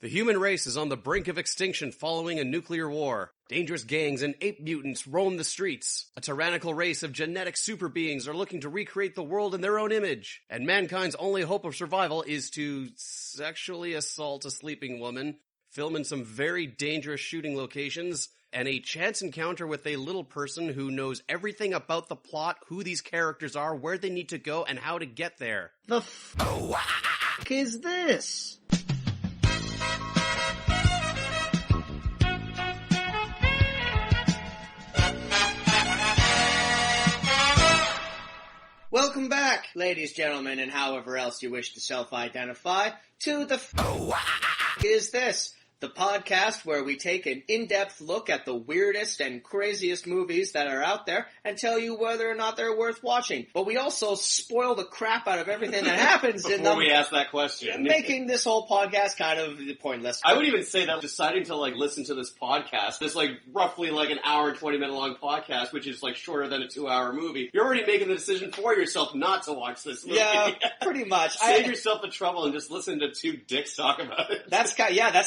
The human race is on the brink of extinction following a nuclear war. Dangerous gangs and ape mutants roam the streets. A tyrannical race of genetic super beings are looking to recreate the world in their own image. And mankind's only hope of survival is to sexually assault a sleeping woman, film in some very dangerous shooting locations, and a chance encounter with a little person who knows everything about the plot, who these characters are, where they need to go, and how to get there. The f*** is this? Welcome back, ladies, gentlemen, and however else you wish to self-identify, to the f*** is this? The podcast where we take an in-depth look at the weirdest and craziest movies that are out there and tell you whether or not they're worth watching. But we also spoil the crap out of everything that happens in them. Before we ask that question. Making this whole podcast kind of pointless. I would even say that deciding to listen to this podcast, this roughly an hour and 20 minute long podcast, which is shorter than a 2-hour movie, you're already making the decision for yourself not to watch this movie. Yeah, pretty much. Save yourself the trouble and just listen to two dicks talk about it. That's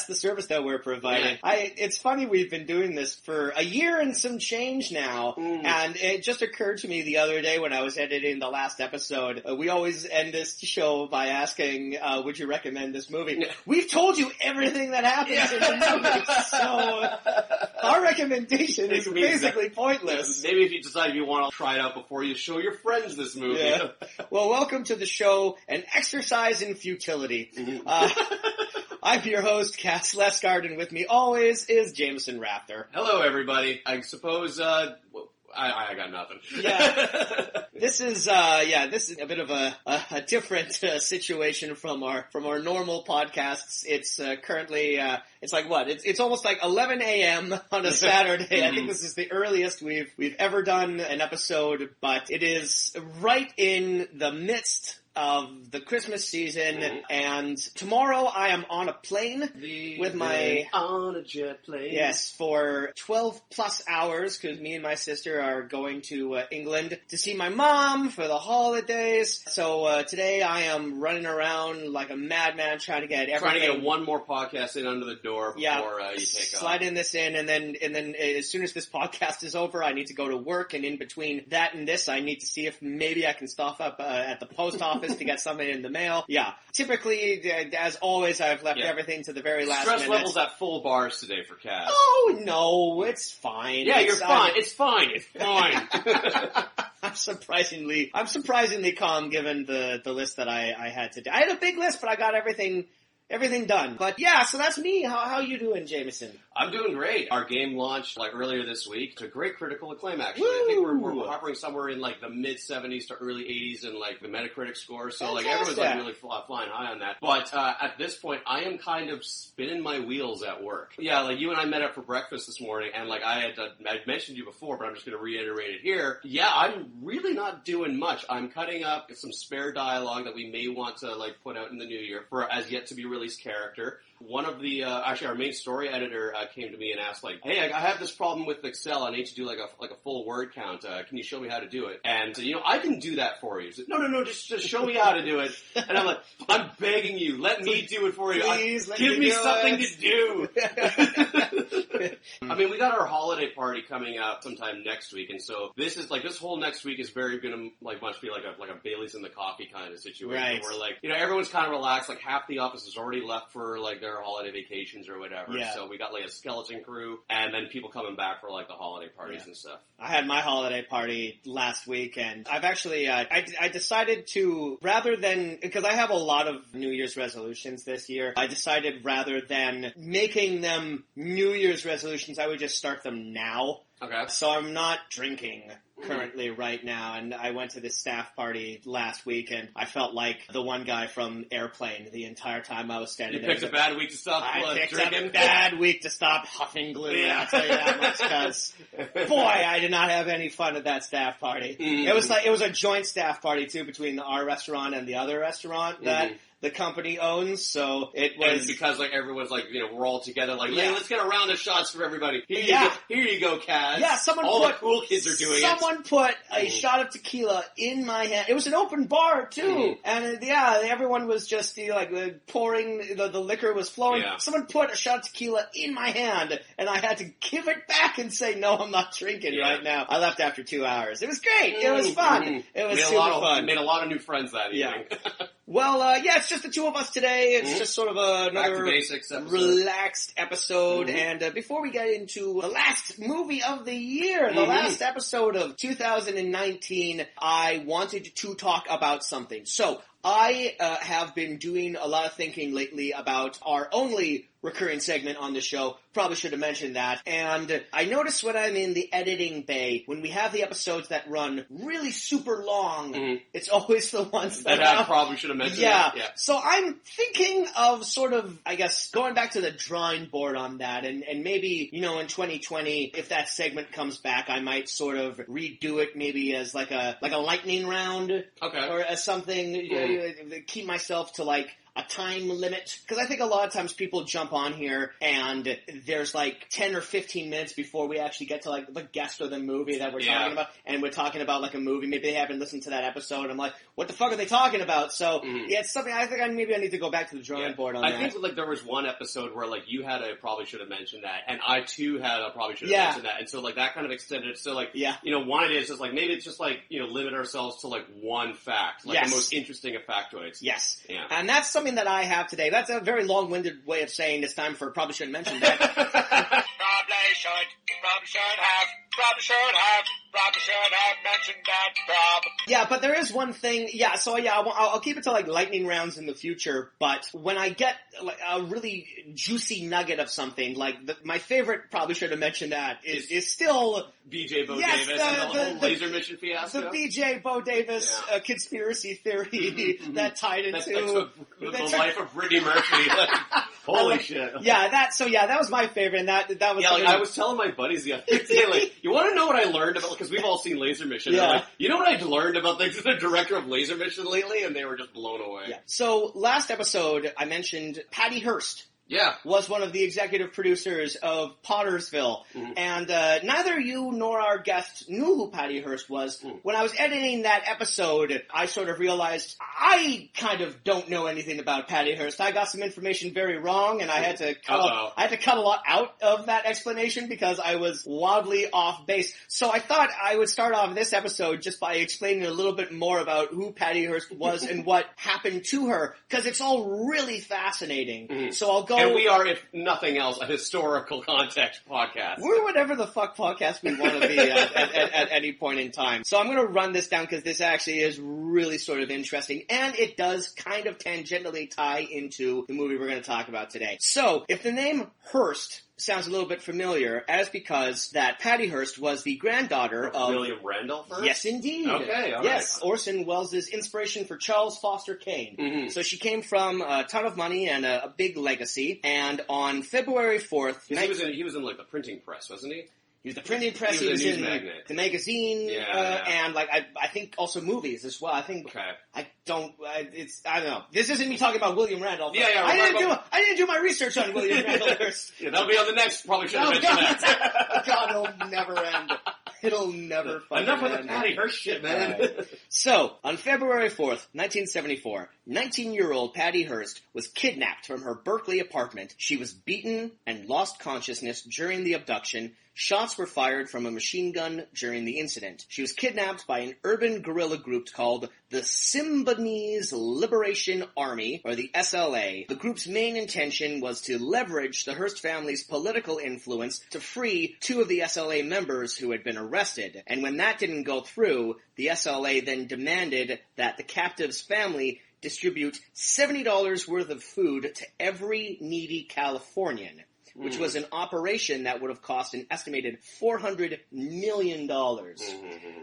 the service that we're providing. Yeah. It's funny, we've been doing this for a year and some change now, and it just occurred to me the other day when I was editing the last episode, we always end this show by asking, would you recommend this movie? Yeah. We've told you everything that happens in the movie, so our recommendation is basically pointless. Maybe if you decide you want to try it out before you show your friends this movie. Yeah. Well, welcome to the show, An Exercise in Futility. I'm your host, Cass Lesgard, and with me always is Jameson Raptor. Hello, everybody. I suppose, I got nothing. Yeah. This is a bit of a different situation from our normal podcasts. It's currently, it's almost 11 a.m. on a Saturday. I think this is the earliest we've ever done an episode, but it is right in the midst of the Christmas season, and tomorrow I am on a plane on a jet plane. Yes, for 12 plus hours, because me and my sister are going to England to see my mom for the holidays. So today I am running around like a madman trying to get everything. Trying to get one more podcast in under the door before you take off. Slide in this in, and then as soon as this podcast is over, I need to go to work, and in between that and this, I need to see if maybe I can stop up at the post office to get something in the mail. Yeah. Typically, as always, I've left everything to the very last minute. Stress levels at full bars today for Cass. Oh, no, it's fine. Yeah, you're fine. It's fine. It's fine. I'm surprisingly calm given the list that I had to do. I had a big list, but I got everything done. But yeah, so that's me. How you doing, Jameson? I'm doing great. Our game launched earlier this week to great critical acclaim, actually. Woo! I think we're hovering somewhere in the mid 70s to early 80s in the Metacritic score. So everyone's really flying high on that. But at this point, I am kind of spinning my wheels at work. Yeah, you and I met up for breakfast this morning, and I'd mentioned you before, but I'm just going to reiterate it here. Yeah, I'm really not doing much. I'm cutting up some spare dialogue that we may want to put out in the new year for as yet to be released character. One of the, actually our main story editor came to me and asked hey, I have this problem with Excel. I need to do a full word count. Can you show me how to do it? And, I can do that for you. He said, no, just show me how to do it. And I'm I'm begging you, let me do it for you. Please, give me something to do. I mean, we got our holiday party coming out sometime next week. And so this is this whole next week is very gonna much be like a Bailey's in the coffee kind of situation. Right. Where everyone's kind of relaxed. Half the office is already left for their holiday vacations or whatever. Yeah. So we got a skeleton crew and then people coming back for the holiday parties and stuff. I had my holiday party last week, and I've actually, I decided to, rather than, because I have a lot of New Year's resolutions this year, I decided rather than making them New Year's resolutions, I would just start them now. Okay. So I'm not drinking currently right now, and I went to this staff party last week, and I felt like the one guy from Airplane the entire time I was standing there. You picked a bad week to stop drinking? I picked a bad week to stop huffing glue, I'll tell you that much, because, boy, I did not have any fun at that staff party. It was a joint staff party, too, between our restaurant and the other restaurant the company owns. So it was... And because, like, everyone's like, you know, we're all together, like, Yeah. hey, let's get a round of shots for everybody. Here you go, Kaz. Yeah, all the cool kids are doing Someone put a shot of tequila in my hand. It was an open bar, too. And, everyone was just, pouring, the liquor was flowing. Yeah. Someone put a shot of tequila in my hand, and I had to give it back and say, no, I'm not drinking right now. I left after 2 hours. It was great. It was fun. It was super fun. Made a lot of new friends that evening. Well, it's just the two of us today. It's just sort of another basics episode. Relaxed episode. And before we get into the last movie of the year, the last episode of 2019, I wanted to talk about something. So, I have been doing a lot of thinking lately about our only recurring segment on the show. Probably should have mentioned that. And I notice when I'm in the editing bay, when we have the episodes that run really super long, it's always the ones that I probably should have mentioned that. Yeah. So I'm thinking of sort of, I guess, going back to the drawing board on that. And maybe, in 2020, if that segment comes back, I might sort of redo it maybe as like a lightning round. Okay. Or as something, keep myself to like a time limit. Because I think a lot of times people jump on here and there's like 10 or 15 minutes before we actually get to like the guest or the movie that we're talking about. And we're talking about like a movie. Maybe they haven't listened to that episode. I'm like, what the fuck are they talking about? So, it's something I think I need to go back to the drawing board on that. I think like there was one episode where like you had probably should have mentioned that, and I too had probably should have mentioned that. And so like that kind of extended it. So like, one idea is just like, maybe it's just like, limit ourselves to like one fact. Like the most interesting of factoids. Yes. Yeah. And that's something that I have today. That's a very long-winded way of saying it's time for probably shouldn't mention that. Probably should have mentioned that, Yeah, but there is one thing, I'll keep it to like lightning rounds in the future, but when I get like a really juicy nugget of something, like my favorite probably should have mentioned that is still BJ Bo Davis and the whole laser mission fiasco. The BJ Bo Davis conspiracy theory that tied into the life of Brittany Murphy. Like, holy shit. That was my favorite, and that was I was telling my buddies the other day, like, you want to know what I learned about, because we've all seen Laser Mission. Yeah. Like, you know what I learned about the director of Laser Mission lately? And they were just blown away. Yeah. So, last episode, I mentioned Patty Hearst. Yeah. Was one of the executive producers of Pottersville. And neither you nor our guest knew who Patty Hearst was. When I was editing that episode, I sort of realized I kind of don't know anything about Patty Hearst. I got some information very wrong, and I had to cut a lot out of that explanation because I was wildly off base. So I thought I would start off this episode just by explaining a little bit more about who Patty Hearst was and what happened to her, because it's all really fascinating. So I'll go... And we are, if nothing else, a historical context podcast. We're whatever the fuck podcast we want to be at any point in time. So I'm going to run this down because this actually is really sort of interesting, and it does kind of tangentially tie into the movie we're going to talk about today. So, if the name Hearst sounds a little bit familiar, as because that Patty Hearst was the granddaughter of... William Randolph Hearst? Yes, indeed. Okay, all yes, right. Orson Welles' inspiration for Charles Foster Kane. So she came from a ton of money and a big legacy, and on February 4th... He was in like the printing press, wasn't he? He was the printing press, he was in magnate. The magazine, and like I think also movies as well. I think I don't know. This isn't me talking about William Randolph. I didn't do my research on William Randolph Hearst. That'll be on the next. Probably should have mentioned that. God, it'll never end. It'll never fucking Enough of the end. Patty Hearst shit, man. Right. So, on February 4th, 1974, 19-year-old Patty Hearst was kidnapped from her Berkeley apartment. She was beaten and lost consciousness during the abduction. Shots were fired from a machine gun during the incident. She was kidnapped by an urban guerrilla group called the Symbionese Liberation Army, or the SLA. The group's main intention was to leverage the Hearst family's political influence to free two of the SLA members who had been arrested. And when that didn't go through, the SLA then demanded that the captive's family distribute $70 worth of food to every needy Californian, which was an operation that would have cost an estimated $400 million.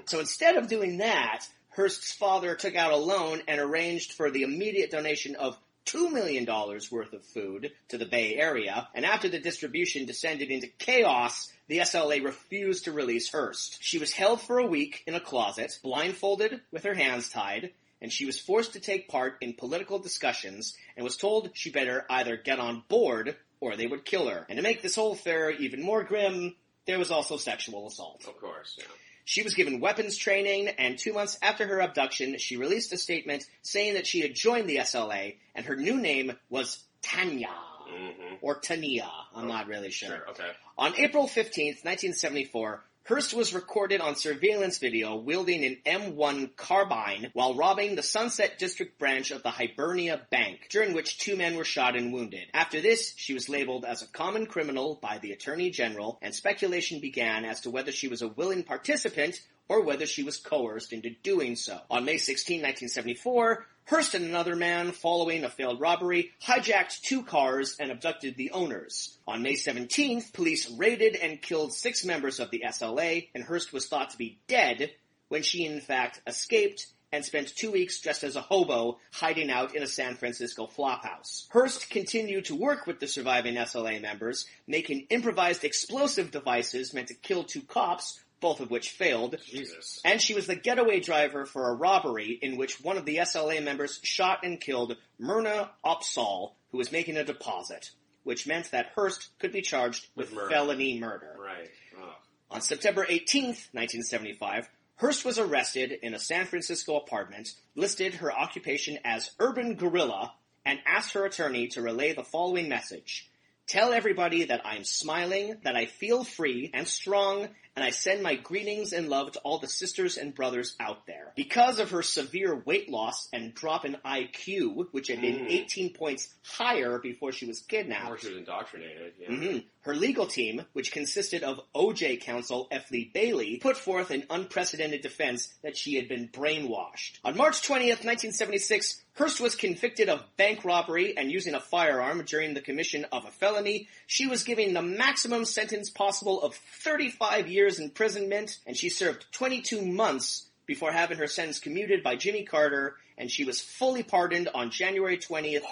So instead of doing that, Hearst's father took out a loan and arranged for the immediate donation of $2 million worth of food to the Bay Area, and after the distribution descended into chaos, the SLA refused to release Hearst. She was held for a week in a closet, blindfolded with her hands tied, and she was forced to take part in political discussions and was told she better either get on board or they would kill her. And to make this whole affair even more grim, there was also sexual assault. Of course, yeah. She was given weapons training, and 2 months after her abduction, she released a statement saying that she had joined the SLA, and her new name was Tanya. Mm-hmm. Or Tania. I'm not really sure. Sure, okay. On April 15th, 1974, Hearst was recorded on surveillance video wielding an M1 carbine while robbing the Sunset District branch of the Hibernia Bank, during which 2 men were shot and wounded. After this, she was labeled as a common criminal by the Attorney General, and speculation began as to whether she was a willing participant or whether she was coerced into doing so. On May 16, 1974, Hearst and another man, following a failed robbery, hijacked 2 cars and abducted the owners. On May 17th, police raided and killed 6 members of the SLA, and Hearst was thought to be dead when she in fact escaped and spent 2 weeks dressed as a hobo hiding out in a San Francisco flophouse. Hearst continued to work with the surviving SLA members, making improvised explosive devices meant to kill 2 cops, both of which failed. Jesus. And she was the getaway driver for a robbery in which one of the SLA members shot and killed Myrna Opsahl, who was making a deposit, which meant that Hearst could be charged with felony murder. Right. Oh. On September 18th, 1975, Hearst was arrested in a San Francisco apartment, listed her occupation as urban guerrilla, and asked her attorney to relay the following message. Tell everybody that I'm smiling, that I feel free and strong, and I send my greetings and love to all the sisters and brothers out there. Because of her severe weight loss and drop in IQ, which had been 18 points higher before she was kidnapped. Or she was indoctrinated, yeah. Her legal team, which consisted of OJ counsel F. Lee Bailey, put forth an unprecedented defense that she had been brainwashed. On March 20th, 1976, Hearst was convicted of bank robbery and using a firearm during the commission of a felony. She was given the maximum sentence possible of 35 years imprisonment, and she served 22 months before having her sentence commuted by Jimmy Carter, and she was fully pardoned on January 20th,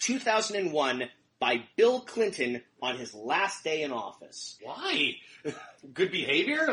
2001, by Bill Clinton on his last day in office. Why? Good behavior?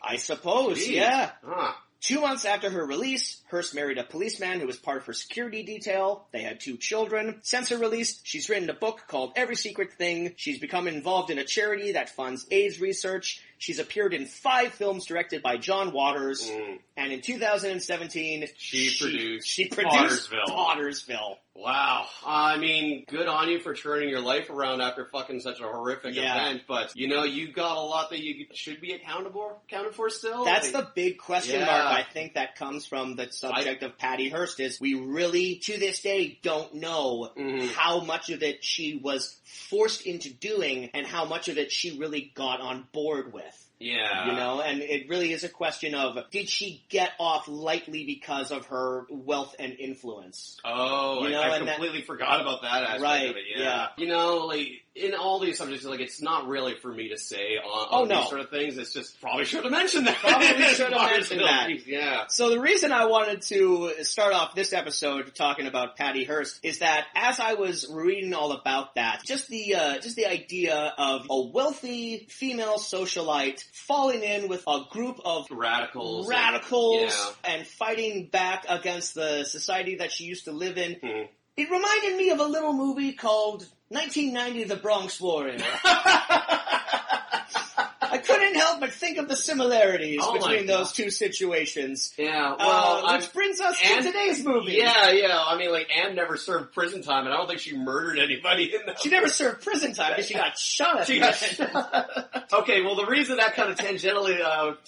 I suppose, geez. Yeah. Huh. 2 months after her release, Hearst married a policeman who was part of her security detail. They had 2 children. Since her release, she's written a book called Every Secret Thing. She's become involved in a charity that funds AIDS research. She's appeared in 5 films directed by John Waters. And in 2017, she produced Pottersville. Wow. I mean, good on you for turning your life around after fucking such a horrific event, but, you got a lot that you should be accounted for still? That's the big question mark, I think, that comes from the subject of Patty Hearst, is we really, to this day, don't know how much of it she was forced into doing and how much of it she really got on board with. Yeah. And it really is a question of, did she get off lightly because of her wealth and influence? Oh, I completely forgot about that aspect of it, yeah. In all these subjects, it's not really for me to say on these sort of things. It's just, probably should have mentioned that. Yeah. So the reason I wanted to start off this episode talking about Patty Hearst is that as I was reading all about that, just the idea of a wealthy female socialite falling in with a group of radicals and fighting back against the society that she used to live in. It reminded me of a little movie called 1990 The Bronx Warrior. I couldn't help but think of the similarities between those 2 situations. Yeah, well, which brings us to today's movie. Yeah. I mean, Anne never served prison time, and I don't think she murdered anybody in that. She never served prison time because she got shot at the end. Okay, well, the reason that kind of tangentially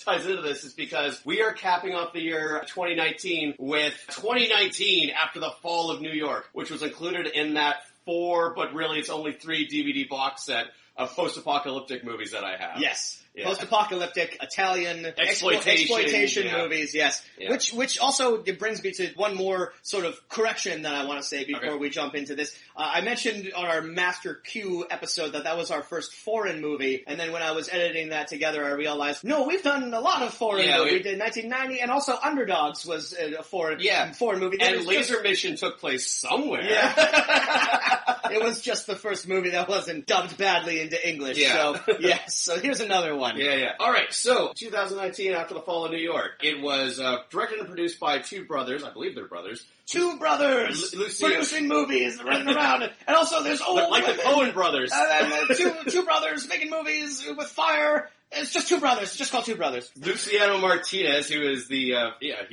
ties into this is because we are capping off the year 2019 with 2019 After the Fall of New York, which was included in that 4, but really it's only 3 DVD box set of post-apocalyptic movies that I have. Yes. Yeah. Post-apocalyptic Italian exploitation movies, yes. Yeah. Which also brings me to one more sort of correction that I want to say before we jump into this. I mentioned on our Master Q episode that was our first foreign movie, and then when I was editing that together, I realized, no, we've done a lot of foreign movies. We did 1990, and also Underdogs was a foreign movie. And Laser Mission took place somewhere. Yeah. It was just the first movie that wasn't dubbed badly in into English. Yeah. So, yes. So here's another one. Yeah. All right, so 2019, After the Fall of New York. It was directed and produced by two brothers. I believe they're brothers. Two brothers producing movies, running around, and also there's old like women. the Coen brothers. Two brothers making movies with fire. It's just two brothers. It's just called Two Brothers. Luciano Martinez, who is he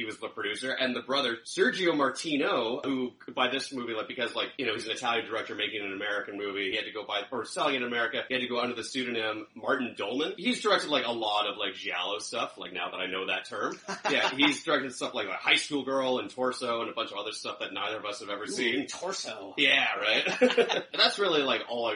was the producer, and the brother Sergio Martino, who by this movie, because he's an Italian director making an American movie, he had to go selling in America, he had to go under the pseudonym Martin Dolman. He's directed a lot of giallo stuff, now that I know that term. Yeah, he's directed stuff like High School Girl and Torso and a bunch of other stuff that neither of us have ever seen. Torso. Yeah, right? And that's really all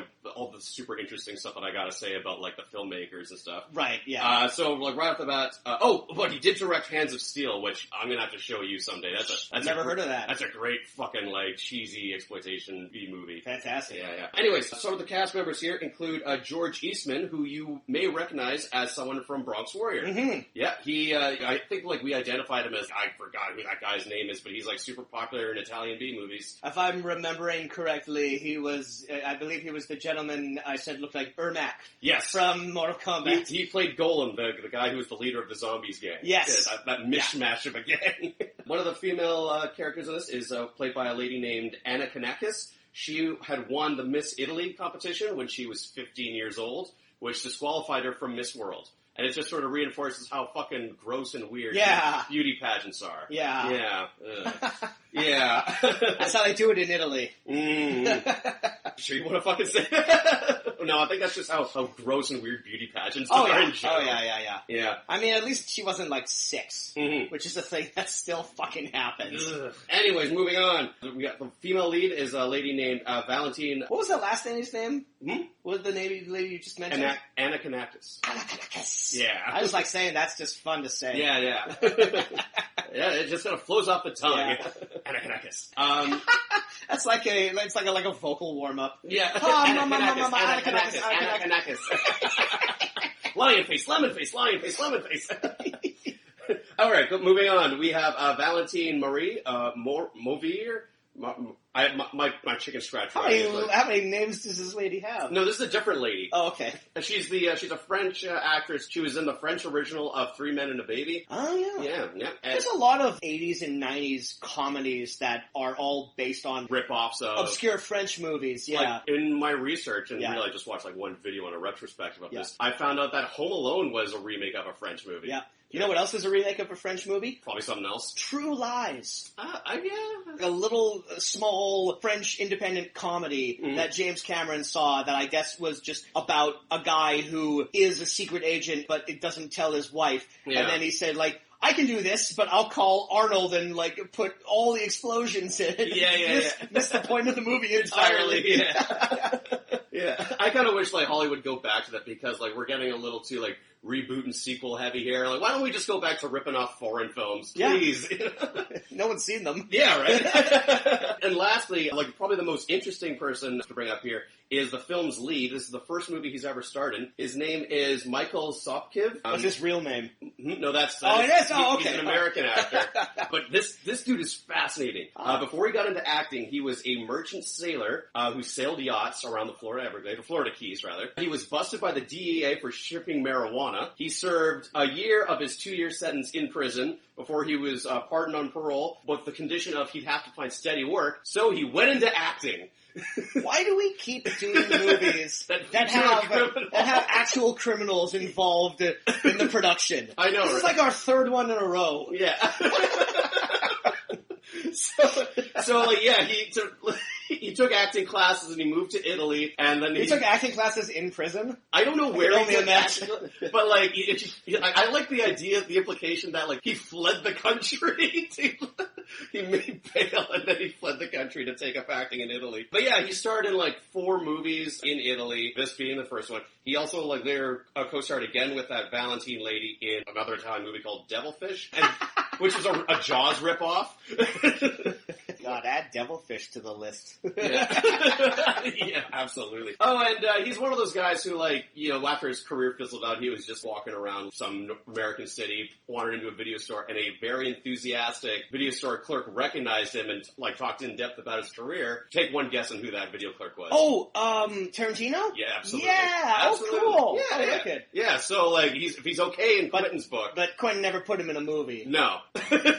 the super interesting stuff that I gotta say about the filmmakers and stuff. Right, yeah. So right off the bat, but he did direct Hands of Steel, which I'm gonna have to show you someday. I've never heard of that. That's a great fucking cheesy exploitation B movie. Fantastic. Yeah. Anyways, some of the cast members here include George Eastman, who you may recognize as someone from Bronx Warrior. Mm-hmm. Yeah, he, I think we identified him as, I forgot who that guy's name is, but he's super popular in Italian B movies. If I'm remembering correctly, I believe he was the gentleman I said looked like Ermac. Yes. From Mortal Kombat. He played Golem, the guy who was the leader of the Zombies gang. Yes. Yeah, that mishmash of a gang. One of the female characters in this is played by a lady named Anna Kanakis. She had won the Miss Italy competition when she was 15 years old, which disqualified her from Miss World. And it just sort of reinforces how fucking gross and weird beauty pageants are. Yeah. Yeah. That's how they do it in Italy. Sure you want to fucking say that? No, I think that's just how gross and weird beauty pageants are in general. Yeah. I mean, at least she wasn't 6, which is a thing that still fucking happens. Ugh. Anyways, moving on. We got the female lead is a lady named Valentine. What was the last lady's name? What was the name of the lady you just mentioned? Anna Kanakis. Anna Kanakis. Yeah. I just like saying that's just fun to say. Yeah. Yeah, it just kind of flows off the tongue. Yeah. Anna Kanakis. That's like a vocal warm up. Yeah. Anna Kanakis. Lion face, lemon face, lion face, lemon face. All right, moving on. We have Valentine Marie Movier. My chicken scratch. How many names does this lady have? No, this is a different lady. Oh, okay. She's a French actress. She was in the French original of Three Men and a Baby. Oh, yeah. Yeah. There's a lot of 80s and 90s comedies that are all based on rip-offs of obscure French movies, yeah. In my research, and really I just watched one video on a retrospective of this, I found out that Home Alone was a remake of a French movie. Yeah. You know what else is a remake of a French movie? Probably something else. True Lies. Yeah. A little small French independent comedy that James Cameron saw that I guess was just about a guy who is a secret agent but it doesn't tell his wife. Yeah. And then he said I can do this, but I'll call Arnold and put all the explosions in it. Yeah. Miss the point of the movie entirely. Yeah. Yeah. I kind of wish Hollywood go back to that because we're getting a little too reboot and sequel heavy here. Why don't we just go back to ripping off foreign films, please? Yeah. No one's seen them. Yeah, right. And lastly, probably the most interesting person to bring up here is the film's lead. This is the first movie he's ever starred in. His name is Michael Sopkiv. What's his real name? No, that's... it is? Oh, okay. He's an American actor. But this dude is fascinating. Before he got into acting, he was a merchant sailor who sailed yachts around the Florida Keys, rather. He was busted by the DEA for shipping marijuana. He served a year of his 2-year sentence in prison before he was pardoned on parole, with the condition of he'd have to find steady work, so he went into acting. Why do we keep doing movies that have actual criminals involved in the production? I know. This is our third one in a row. Yeah. He took acting classes and he moved to Italy, and then he took acting classes in prison. I don't know where he did, but I like the idea, the implication that he fled the country. He made bail and then he fled the country to take up acting in Italy. But yeah, he starred in 4 movies in Italy, this being the first one. He also later co-starred again with that Valentine lady in another Italian movie called Devilfish, which was a Jaws ripoff. God, add Devilfish to the list. Yeah, absolutely. Oh, and he's one of those guys who, like, you know, after his career fizzled out, he was just walking around some American city, wandered into a video store, and a very enthusiastic video store clerk recognized him and, like, talked in depth about his career. Take one guess on who that video clerk was. Oh, Tarantino? Yeah, absolutely. Yeah, absolutely. Oh, cool. Yeah, I like it. Yeah, so, like, if he's okay in Quentin's book. But Quentin never put him in a movie. No.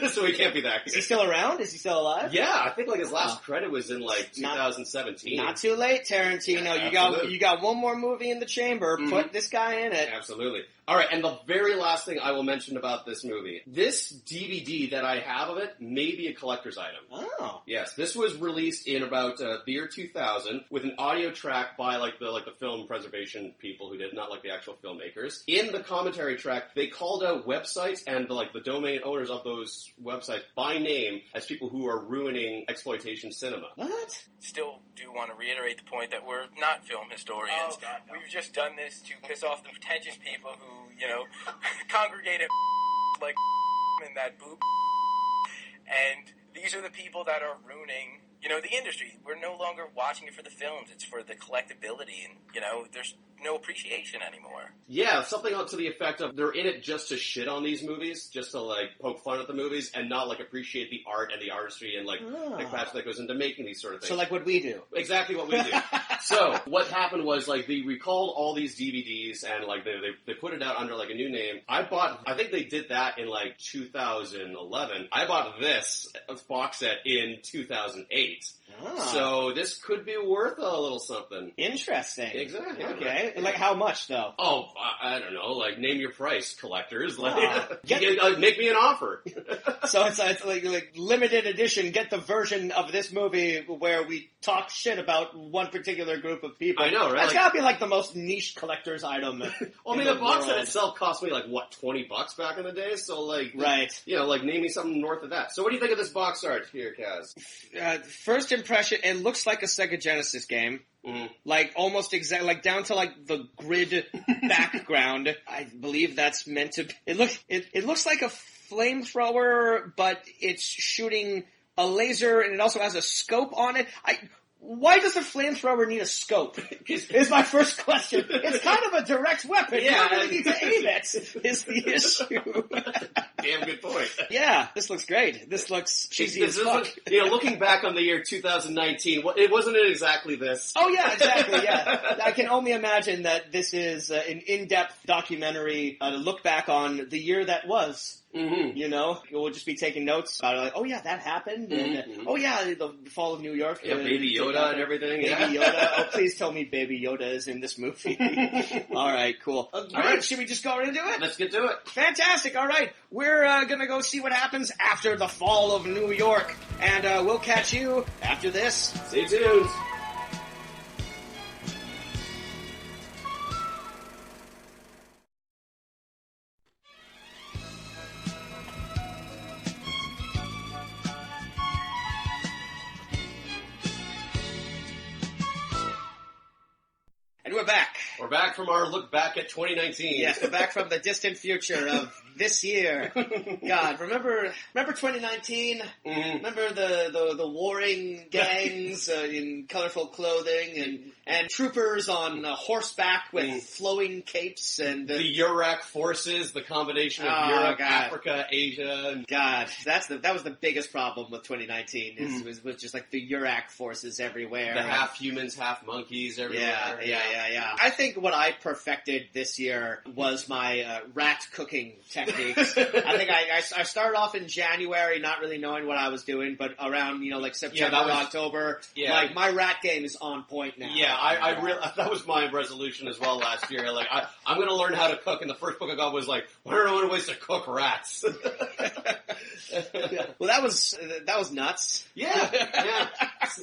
So he can't be that good. Is he still around? Is he still alive? Yeah, I think, like, his last credit was in, like, 2017. Not too late, Tarantino. You got one more movie in the chamber. Mm-hmm. Put this guy in it. Absolutely. All right, and the very last thing I will mention about this movie. This DVD that I have of it may be a collector's item. Oh. Yes, this was released in about the year 2000 with an audio track by like the film preservation people who did, not like the actual filmmakers. In the commentary track, they called out websites and the domain owners of those websites by name as people who are ruining exploitation cinema. What? Still do want to reiterate the point that we're not film historians. Oh, God, no. We've just done this to piss off the pretentious people who, you know, congregate at like in that boob. And these are the people that are ruining, you know, the industry. We're no longer watching it for the films. It's for the collectability. And, you know, there's no appreciation anymore. Yeah, something to the effect of they're in it just to shit on these movies, just to, like, poke fun at the movies, and not, like, appreciate the art and the artistry and, like, the passion that goes into making these sort of things. So, like what we do. Exactly what we do. So, what happened was, like, they recalled all these DVDs, and, like, they put it out under, like, a new name. I think they did that in, like, 2011. I bought this box set in 2008. Ah. So, this could be worth a little something. Interesting. Exactly. Okay. Like, how much, though? Oh, I don't know. Like, name your price, collectors. Like, Get- make me an offer. So it's like limited edition. Get the version of this movie where we talk shit about one particular group of people. I know, right? That's gotta be like the most niche collector's item. Well, I mean, the box set itself cost me like what, $20 back in the day. So like, right? You know, like name me something north of that. So what do you think of this box art here, Kaz? First impression, it looks like a Sega Genesis game. Mm-hmm. Like almost exact, like down to like the grid background. I believe that's meant to. It looks like a flamethrower, but it's shooting a laser, and it also has a scope on it. Why does a flamethrower need a scope? Is my first question. It's kind of a direct weapon. Yeah, you don't really need to aim it, is the issue. Damn good point. Yeah, this looks great. This looks cheesy as fuck. You know, looking back on the year 2019, it wasn't exactly this. Oh yeah, exactly, yeah. I can only imagine that this is an in-depth documentary to look back on the year that was. Mm-hmm. You know, we'll just be taking notes about it, like, oh yeah, that happened, and oh yeah, the fall of New York. Yeah, Baby Yoda and everything. Baby Yoda. Oh, please tell me Baby Yoda is in this movie. All right, cool. All right, should we just go right into it? Let's get to it. Fantastic. All right, we're gonna go see what happens after the fall of New York, and we'll catch you after this. Stay tuned. And we're back. We're back from our look back at 2019. Yes, we're back from the distant future of this year. God, remember 2019? Mm-hmm. Remember the warring gangs in colorful clothing and troopers on horseback with flowing capes and the Urak forces, the combination of Europe, Africa, Asia. And God, that was the biggest problem with 2019. Was just like the Urak forces everywhere. The half humans, half monkeys everywhere. Yeah. I think what I perfected this year was my rat cooking techniques. I think I started off in January not really knowing what I was doing, but around, like September, October, like my rat game is on point now. Yeah, I really, that was my resolution as well last year. Like, I'm gonna learn how to cook, and the first book I got was like, what are other ways to cook rats? Well, that was nuts. Yeah.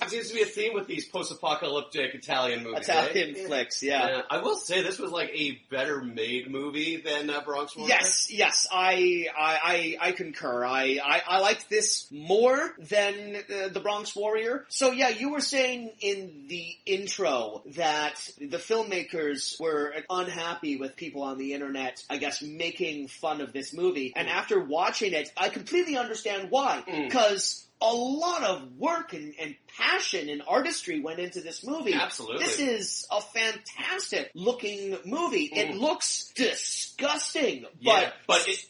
It seems to be a theme with these post-apocalyptic Italian movies. Italian flicks, yeah. I will say this was like a better made movie than Bronx Warrior. Yes, I concur. I liked this more than the Bronx Warrior. So yeah, you were saying in the intro that the filmmakers were unhappy with people on the internet, I guess, making fun of this movie. And after watching it, I completely completely understand why. Because a lot of work and passion and artistry went into this movie. Absolutely. This is a fantastic looking movie. It looks disgusting, but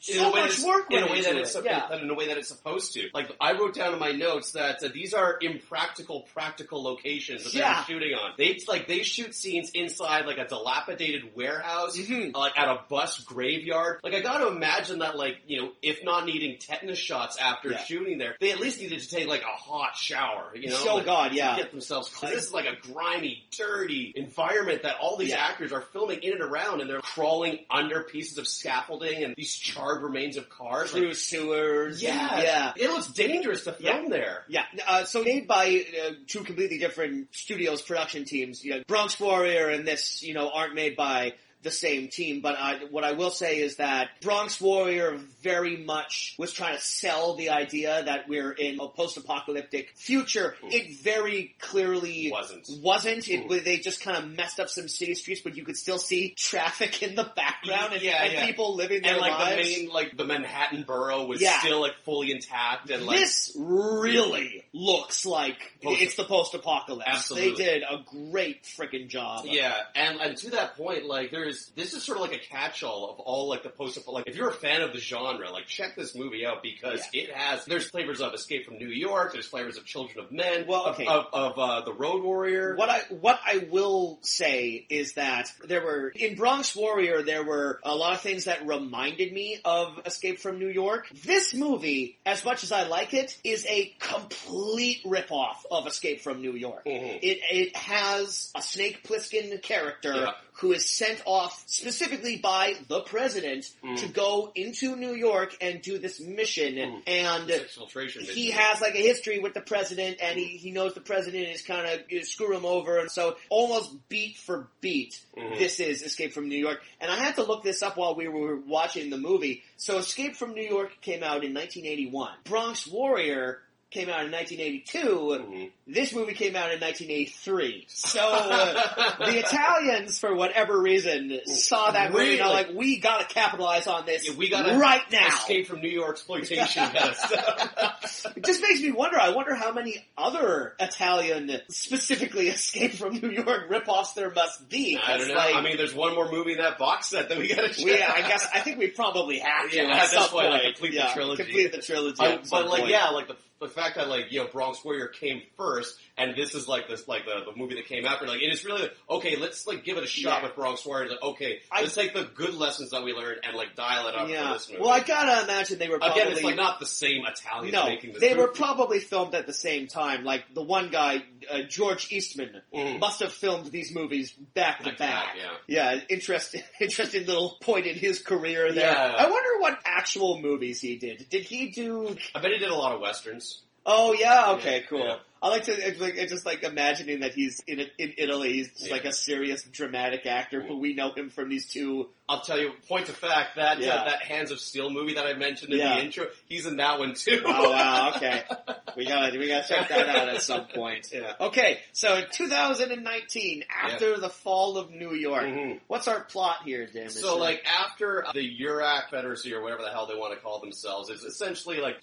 so much work went into it. In a way that it's supposed to. Like, I wrote down in my notes that these are practical locations that they're shooting on. They shoot scenes inside like a dilapidated warehouse, like at a bus graveyard. Like, I gotta imagine that, like, you know, if not needing tetanus shots after shooting there, they at least needed to take like a hot shower, you know? So to get themselves clean. This is like a grimy, dirty environment that all these actors are filming in and around, and they're crawling under pieces of scaffolding and these charred remains of cars. Through sewers. Yeah. It looks dangerous to film there. Yeah. So made by two completely different studios, production teams. You know, Bronx Warrior and this, you know, aren't made by the same team, but what I will say is that Bronx Warrior very much was trying to sell the idea that we're in a post-apocalyptic future. It very clearly wasn't. They just kind of messed up some city streets, but you could still see traffic in the background and people living their lives. The Manhattan borough was still like fully intact. And this really looks like it's the post-apocalypse. Absolutely. They did a great freaking job. Yeah, and to that point, like, this is sort of like a catch-all of all, like, the like, if you're a fan of the genre, like, check this movie out, because there's flavors of Escape from New York, there's flavors of Children of Men, of The Road Warrior. What I will say is that in Bronx Warrior, there were a lot of things that reminded me of Escape from New York. This movie, as much as I like it, is a complete ripoff of Escape from New York. It has a Snake Plissken character who is sent off specifically by the president to go into New York and do this mission. And he has like a history with the president, and he knows the president is kind of screw him over. And so almost beat for beat, this is Escape from New York. And I had to look this up while we were watching the movie. So Escape from New York came out in 1981. Bronx Warrior came out in 1982. This movie came out in 1983. So the Italians, for whatever reason, saw that movie and are like, we gotta capitalize on this right now. Escape from New York exploitation. It just makes me wonder. I wonder how many other Italian, specifically Escape from New York ripoffs there must be. I don't know. I mean, there's one more movie in that box set that we gotta check. I think we probably have to. At this point, complete the trilogy. Complete the trilogy. The fact that, like, you know, Bronx Warrior came first, and this is like the movie that came after. Like, it is really like, okay, let's like give it a shot with Bronx Warrior. Like, okay, let's take the good lessons that we learned and like dial it up for this movie. Well, I gotta imagine they were probably... Again, it's like not the same Italians making this movie. They were probably filmed at the same time. Like, the one guy, George Eastman, must have filmed these movies back to back. Interesting little point in his career there. Yeah. I wonder what actual movies he did. Did he do... I bet he did a lot of westerns. Oh, yeah? Okay, cool. Yeah. I like to, it's just like imagining that he's in Italy, he's like a serious dramatic actor, but we know him from these two. I'll tell you, point of fact, that Hands of Steel movie that I mentioned in the intro, he's in that one too. Oh wow, okay. We gotta check that out at some point. Yeah. Okay, so 2019, after the fall of New York, what's our plot here, Dan? So, like, after the Urac Confederacy, or whatever the hell they want to call themselves, is essentially like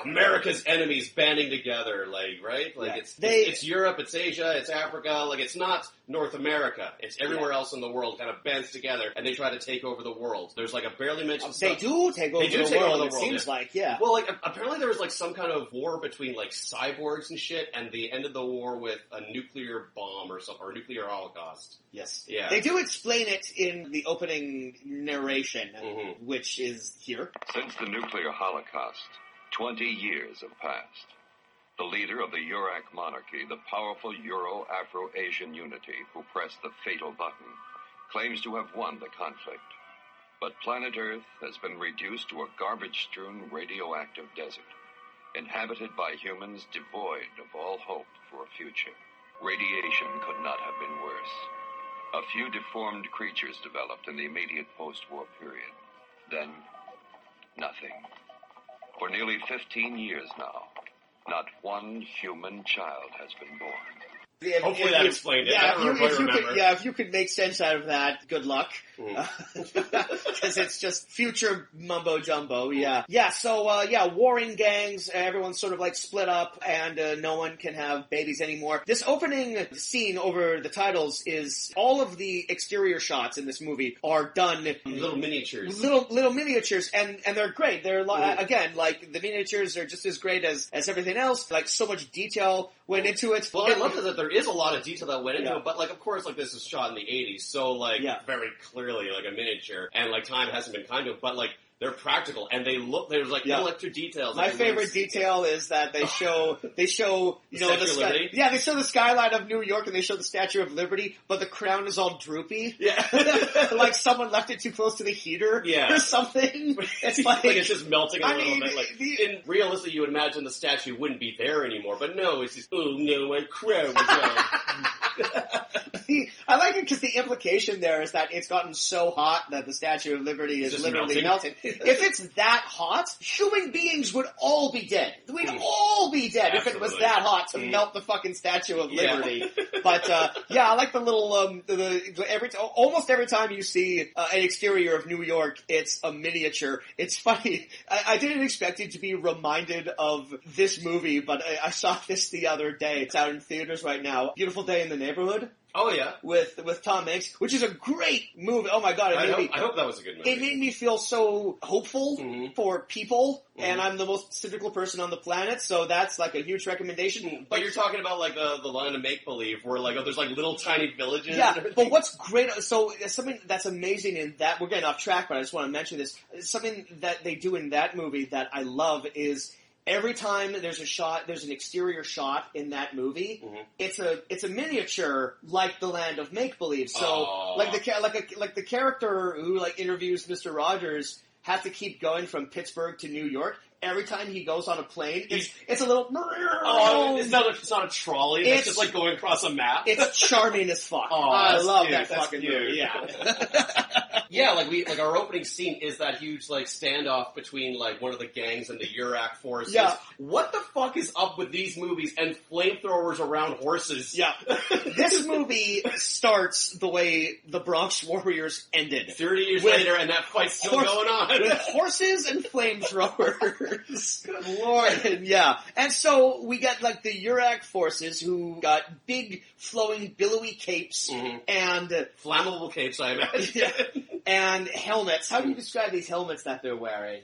America's enemies banding together, like, right? Like, it's Europe, it's Asia, it's Africa, like, it's not North America. It's everywhere else in the world kind of bands together, and they try to take over the world. There's like a barely mentioned They do take over the world, it seems like, Well, like, apparently there was like some kind of war between like cyborgs and shit, and they ended the war with a nuclear bomb or something, or a nuclear holocaust. Yes. Yeah. They do explain it in the opening narration, which is here. Since the nuclear holocaust, 20 years have passed. The leader of the Urac monarchy, the powerful Euro-Afro-Asian unity who pressed the fatal button, claims to have won the conflict. But planet Earth has been reduced to a garbage-strewn radioactive desert, inhabited by humans devoid of all hope for a future. Radiation could not have been worse. A few deformed creatures developed in the immediate post-war period. Then, nothing. For nearly 15 years now, not one human child has been born. Hopefully that explained it. I don't remember. If you could make sense out of that, good luck. Because it's just future mumbo jumbo. Yeah. So warring gangs. Everyone's sort of like split up, and no one can have babies anymore. This opening scene over the titles is all of the exterior shots in this movie are done little miniatures, little miniatures, and they're great. They're again, like, the miniatures are just as great as everything else. Like, so much detail went into it. Well, I love that there is a lot of detail that went into it, but, like, of course, like, this is shot in the 80s, so, like, very clearly, like, a miniature, and, like, time hasn't been kind to it, but, like, they're practical, and there's like little extra details. My favorite detail is that they show the Statue of Liberty. Yeah, they show the skyline of New York, and they show the Statue of Liberty, but the crown is all droopy. Yeah, like someone left it too close to the heater, or something. It's like it's just melting a little bit. Like, realistically, you would imagine the statue wouldn't be there anymore, but no, it's just my crown is on. I like it because the implication there is that it's gotten so hot that the Statue of Liberty is literally melting. If it's that hot, human beings would all be dead. We'd all be dead if it was that hot to melt the fucking Statue of Liberty. But I like the little almost every time you see an exterior of New York, it's a miniature. It's funny. I didn't expect it to be reminded of this movie, but I saw this the other day. It's out in theaters right now. Beautiful Day in the Neighborhood. Oh yeah, with Tom Hanks, which is a great movie. Oh my god, I hope that was a good movie. It made me feel so hopeful for people, and I'm the most cynical person on the planet, so that's like a huge recommendation. But you're talking about like the line of make believe, where like there's like little tiny villages. Yeah, but what's great? So something that's amazing in that, we're getting off track, but I just want to mention this. Something that they do in that movie that I love is, every time there's an exterior shot in that movie, it's a miniature like the land of make believe. So like the character who like interviews Mr. Rogers has to keep going from Pittsburgh to New York. Every time he goes on a plane, it's a little. It's not a trolley. It's just like going across a map. It's charming as fuck. I love that fucking movie. Yeah. Yeah, like our opening scene is that huge like standoff between like one of the gangs and the Urak forces. Yeah. What the fuck is up with these movies and flamethrowers around horses? Yeah. This movie starts the way the Bronx Warriors ended. 30 years later, and that fight's still going on. With horses and flamethrowers. Good lord. Yeah. And so we got like the Urak forces who got big flowing billowy capes and flammable capes, I imagine. And helmets. How do you describe these helmets that they're wearing?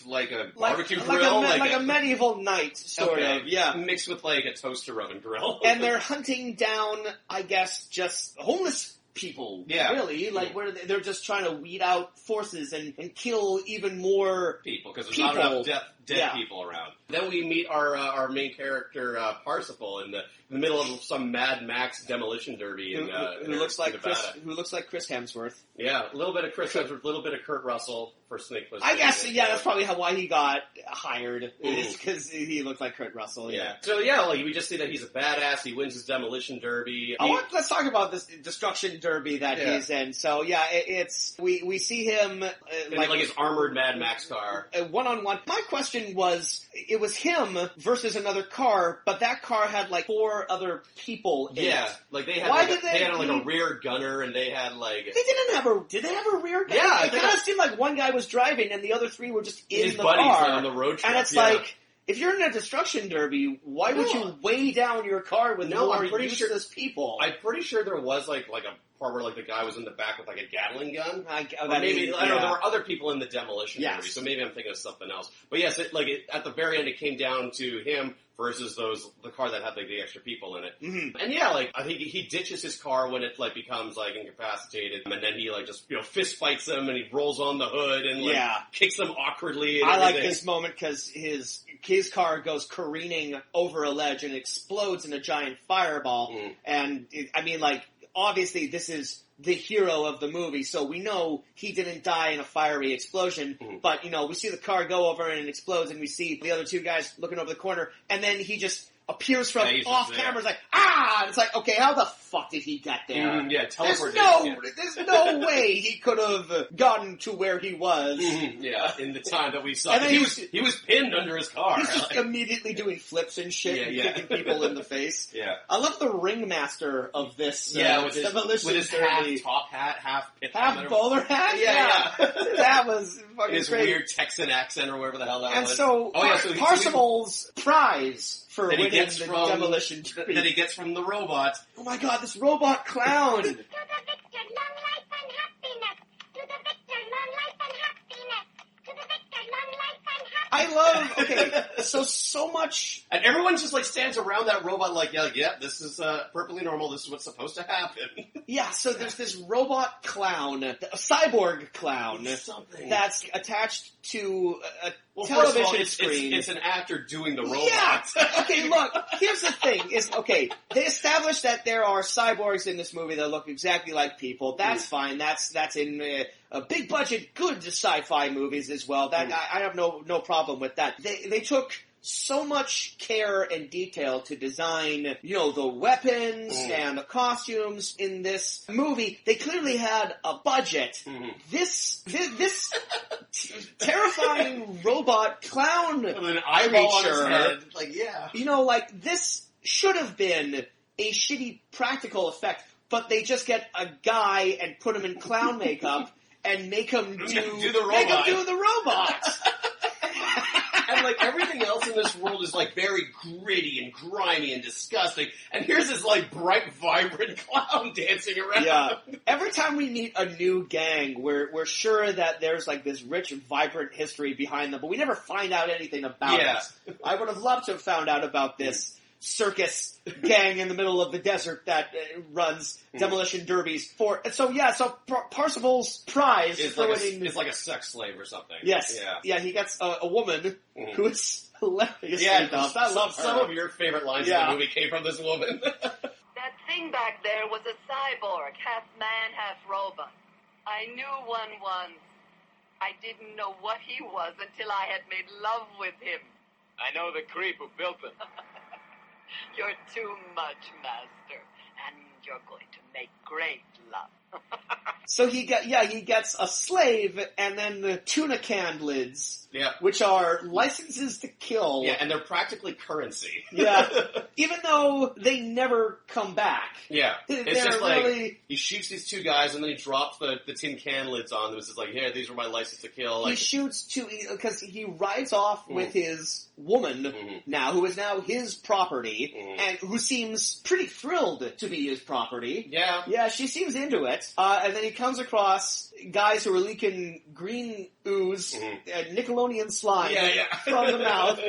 Like a barbecue grill? Like a medieval knight, sort of. Yeah. Mixed with like a toaster oven grill. And they're hunting down, I guess, just homeless people. Yeah. Really. Like, where they're just trying to weed out forces and kill even more people, because there's not enough dead people around. Then we meet our main character, Parsifal, in the middle of some Mad Max demolition derby. Who looks like Chris Hemsworth. Yeah, a little bit of Chris Hemsworth, a little bit of Kurt Russell for Snake Plissken. I guess, that's probably why he got hired, is because he looked like Kurt Russell. Yeah. So like we just see that he's a badass. He wins his demolition derby. Let's talk about this destruction derby that he's in. So we see him like his armored Mad Max car, one-on-one. My question was, it was him versus another car, but that car had like 4 other people in it. Like they had they had like a rear gunner, and they had like did they have a rear gunner? Yeah, it kind of seemed like one guy was driving and the other 3 were just in his the buddies car on the road trip. And it's like, if you're in a destruction derby, why would you weigh down your car with more useless people? I'm pretty sure there was like a part where like the guy was in the back with like a Gatling gun. I don't know. There were other people in the demolition derby, so maybe I'm thinking of something else. But yes, at the very end, it came down to him versus the car that had like the extra people in it. And I think he ditches his car when it like becomes like incapacitated, and then he like just fist fights them, and he rolls on the hood and kicks them awkwardly. And I like this moment because his car goes careening over a ledge and explodes in a giant fireball. And obviously this is the hero of the movie, so we know he didn't die in a fiery explosion, but, we see the car go over and it explodes, and we see the other 2 guys looking over the corner, and then he just appears from off camera, it's like, and it's like, okay, how the fuck did he get there? Teleportation. There's no no way he could have gotten to where he was. Yeah, in the time that we saw. And then He was pinned under his car. He's just immediately doing flips and shit and kicking people in the face. Yeah. I love the ringmaster of this with demolition his derby. half top hat, Half bowler hat? Yeah. That was fucking His crazy. weird Texan accent or whatever the hell that was. And so, Parsifal's prize for winning the demolition derby. That he gets from the robot. Oh my god, this robot clown! To the victor, long life and happiness. To the victor, long life and happiness. To the victor, long life and happiness. I love, so much... And everyone just like stands around that robot like, yeah, this is perfectly normal, this is what's supposed to happen. Yeah, so there's this robot clown, a cyborg clown, that's attached to a television screen. It's an actor doing the robot. Yeah! Okay, look, here's the thing, they established that there are cyborgs in this movie that look exactly like people. That's fine, that's in big budget, good sci-fi movies as well. That I have no problem with that. They took so much care and detail to design, the weapons and the costumes in this movie. They clearly had a budget. This terrifying robot clown with an eyeball on his creature, head. this should have been a shitty practical effect, but they just get a guy and put him in clown makeup and make him do the robot. And like everything else in this world is like very gritty and grimy and disgusting. And here's this like bright, vibrant clown dancing around. Yeah. Every time we meet a new gang, we're sure that there's like this rich, vibrant history behind them, but we never find out anything about it. I would have loved to have found out about this circus gang in the middle of the desert that runs demolition derbies for. So Parsifal's prize is for like winning is like a sex slave or something. Yes. Yeah, he gets a woman who is hilarious. I love some of your favorite lines in the movie came from this woman. That thing back there was a cyborg, half man, half robot. I knew one once. I didn't know what he was until I had made love with him. I know the creep who built him. You're too much, Master, and you're going to make great love. So he gets a slave and then the tuna can lids, which are licenses to kill. Yeah, and they're practically currency. Yeah, even though they never come back. Yeah, it's just really, he shoots these two guys and then he drops the tin can lids on them. It's just like, yeah, these were my license to kill. He shoots because he rides off with his woman now, who is now his property, and who seems pretty thrilled to be his property. Yeah, she seems into it. And then he comes across guys who are leaking green ooze, Nickelodeon slime from the mouth,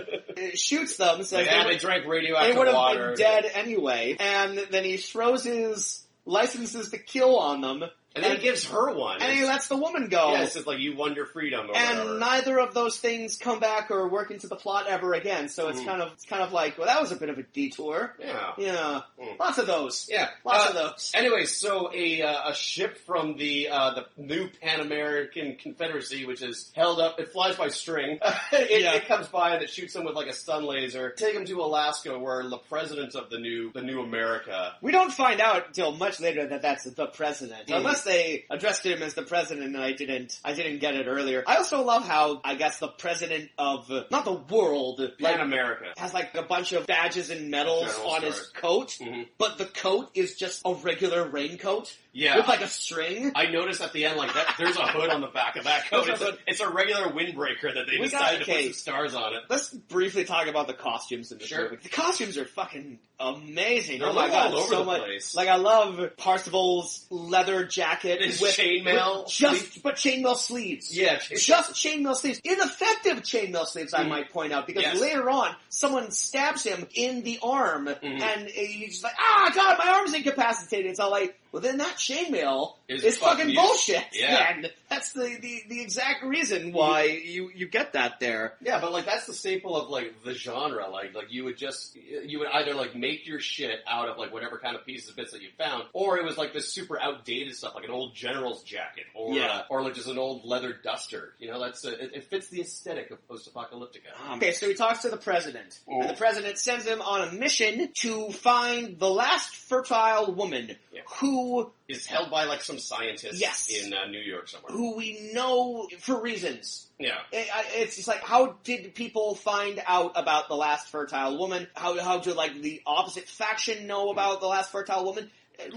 shoots them, says they drank radioactive water. They would water. have been dead anyway. And then he throws his licenses to kill on them. And then he gives her one. And he lets the woman go. Yeah, it's just like, you won your freedom or and whatever. Neither of those things come back or work into the plot ever again. So it's kind of like, well, that was a bit of a detour. Yeah. Lots of those. Yeah. Lots of those. Anyway, so a ship from the new Pan American Confederacy, which is held up, it flies by string. It comes by and it shoots them with like a stun laser. Take them to Alaska, where the president of the new America. We don't find out until much later that that's the president, unless they addressed him as the president, and I didn't get it earlier. I also love how, I guess, the president of, not the world, Pan America, has like a bunch of badges and medals on his coat, but the coat is just a regular raincoat. Yeah. With like a string. I noticed at the end, like, that there's a hood on the back of that coat. It's a regular windbreaker that they decided to put some stars on it. Let's briefly talk about the costumes in this movie. The costumes are fucking amazing. They're oh my god, all over so the much. place. Like, I love Parsifal's leather jacket. His with chainmail sleeves. But chainmail sleeves. Yeah. Just chainmail sleeves. Ineffective chainmail sleeves, I might point out, because later on, someone stabs him in the arm, and he's like, god, my arm's incapacitated. It's all like, well, then that chainmail is fucking bullshit. Yeah. And that's the exact reason why you get that there. Yeah, but like that's the staple of like the genre. Like you would either like make your shit out of like whatever kind of pieces bits that you found, or it was like this super outdated stuff, like an old general's jacket, or like just an old leather duster. You know, that's it fits the aesthetic of post-apocalyptica. Okay, so he talks to the president, and the president sends him on a mission to find the last fertile woman who who is held by like some scientist Yes. in New York somewhere. who we know for reasons. Yeah. It's just like, how did people find out about the last fertile woman? How do like the opposite faction know about the last fertile woman?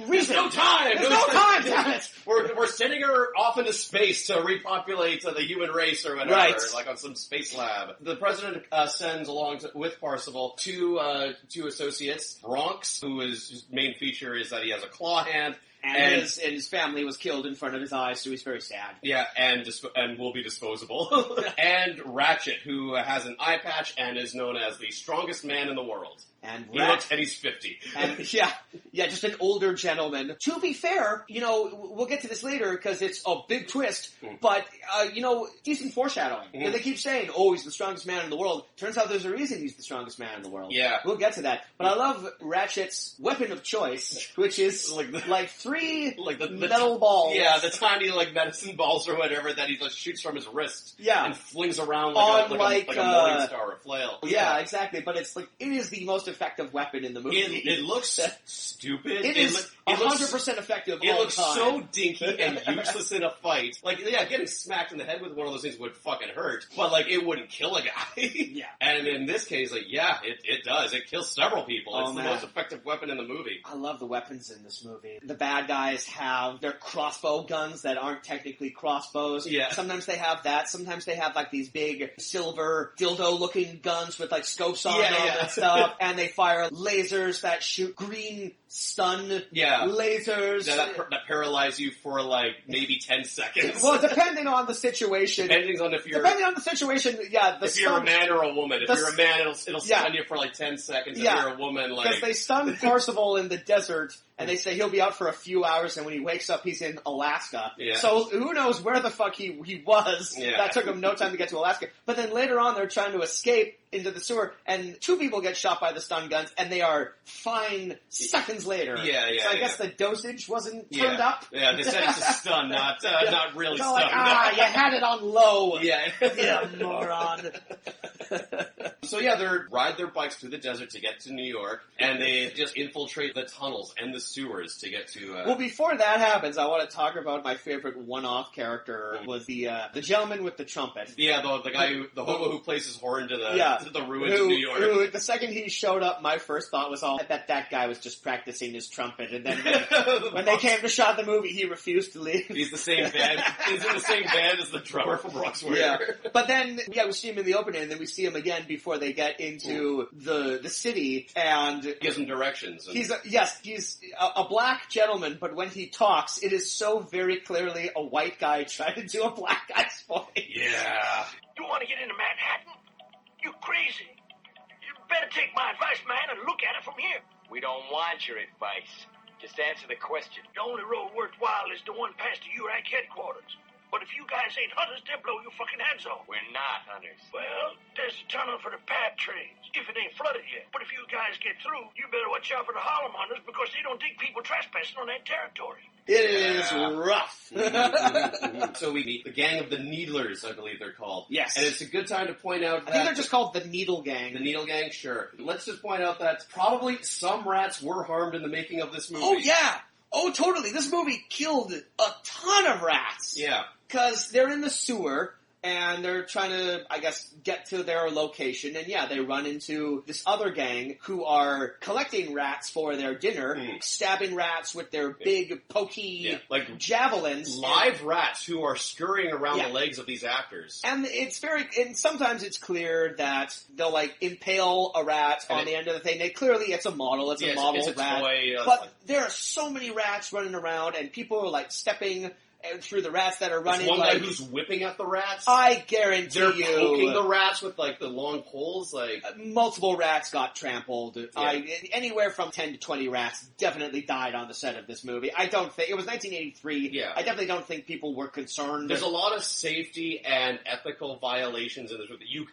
There's no time! There's no time, damn it! We're sending her off into space to repopulate the human race or whatever, Right. like on some space lab. The president sends along with Parzival two associates, Bronx, whose main feature is that he has a claw hand, And his family was killed in front of his eyes, so he's very sad. yeah, and will be disposable. And Ratchet, who has an eye patch and is known as the strongest man in the world. And And he's 50. And yeah, just an older gentleman. To be fair, we'll get to this later because it's a big twist, but, decent foreshadowing. And they keep saying, oh, he's the strongest man in the world. Turns out there's a reason he's the strongest man in the world. Yeah. We'll get to that. But I love Ratchet's weapon of choice, which is like three the metal balls. Yeah, the tiny like medicine balls or whatever that he just shoots from his wrist. Yeah. And flings around On, like a morning star or a flail. Yeah, exactly. But it's like, it is the most effective weapon in the movie. It looks stupid. It is 100% effective It all looks the time. so dinky and useless in a fight. Like, yeah, getting smacked in the head with one of those things would fucking hurt, but like, it wouldn't kill a guy. Yeah. And in this case, like, yeah, it does. It kills several people. Oh, It's the man. most effective weapon in the movie. I love the weapons in this movie. The bad guys have their crossbow guns that aren't technically crossbows. Yeah. Sometimes they have that. Sometimes they have like these big silver dildo-looking guns with like scopes on them and stuff. And they fire lasers that shoot green stun lasers. Yeah, that paralyze you for like maybe 10 seconds. Well, depending on the situation. Depending on if you're if you're a man or a woman. If you're a man, it'll stun you for like 10 seconds. If you're a woman, like because they stun Parzival in the desert, and they say he'll be out for a few hours, and when he wakes up, he's in Alaska. Yeah. So who knows where the fuck he was? Yeah. That took him no time to get to Alaska. But then later on, they're trying to escape into the sewer, and two people get shot by the stun guns, and they are fine seconds later. So I guess the dosage wasn't turned up. Yeah, they said it's a stun, not really stun. Like, you had it on low. Yeah. You moron. So yeah, they ride their bikes through the desert to get to New York, and they just infiltrate the tunnels and the sewers to get to... Well, before that happens, I want to talk about my favorite one-off character was the gentleman with the trumpet. Yeah, the guy the hobo who plays his horn to the ruins of New York. Who, the second he showed up, my first thought was, I bet that guy was just practicing his trumpet, and then when they came to shot the movie, he refused to leave. He's the same band. He's in the same band as the drummer from Rock's Warrior. Yeah. But then, we see him in the opening, and then we see him again before they get into the city, and... Gives him directions. He's a black gentleman, but when he talks, it is so very clearly a white guy trying to do a black guy's voice. Yeah. You want to get into Manhattan? You crazy. You better take my advice, man, and look at it from here. We don't want your advice. Just answer the question. The only road worthwhile is the one past the URAC headquarters. But if you guys ain't hunters, they'll blow your fucking heads off. We're not hunters. Well, there's a tunnel for the pad trains, if it ain't flooded yet. But if you guys get through, you better watch out for the Harlem hunters because they don't dig people trespassing on that territory. It is rough. So we meet the gang of the Needlers, I believe they're called. Yes. And it's a good time to point out that... I think they're just called the Needle Gang. The Needle Gang, sure. Let's just point out that probably some rats were harmed in the making of this movie. Oh, yeah. Oh, totally. This movie killed a ton of rats. Yeah. Because they're in the sewer, and they're trying to, I guess, get to their location, and they run into this other gang who are collecting rats for their dinner, stabbing rats with their big, pokey javelins. Live rats who are scurrying around the legs of these actors. And and sometimes it's clear that they'll, impale a rat on the end of the thing. It's a model, it's a model rat. Toy, but there are so many rats running around, and people are, stepping through the rats that are running. There's one guy who's whipping at the rats. I guarantee they're you, poking the rats with the long poles. Multiple rats got trampled. Yeah. Anywhere from 10 to 20 rats definitely died on the set of this movie. I don't think it was 1983. Yeah. I definitely don't think people were concerned. There's a lot of safety and ethical violations in this movie. You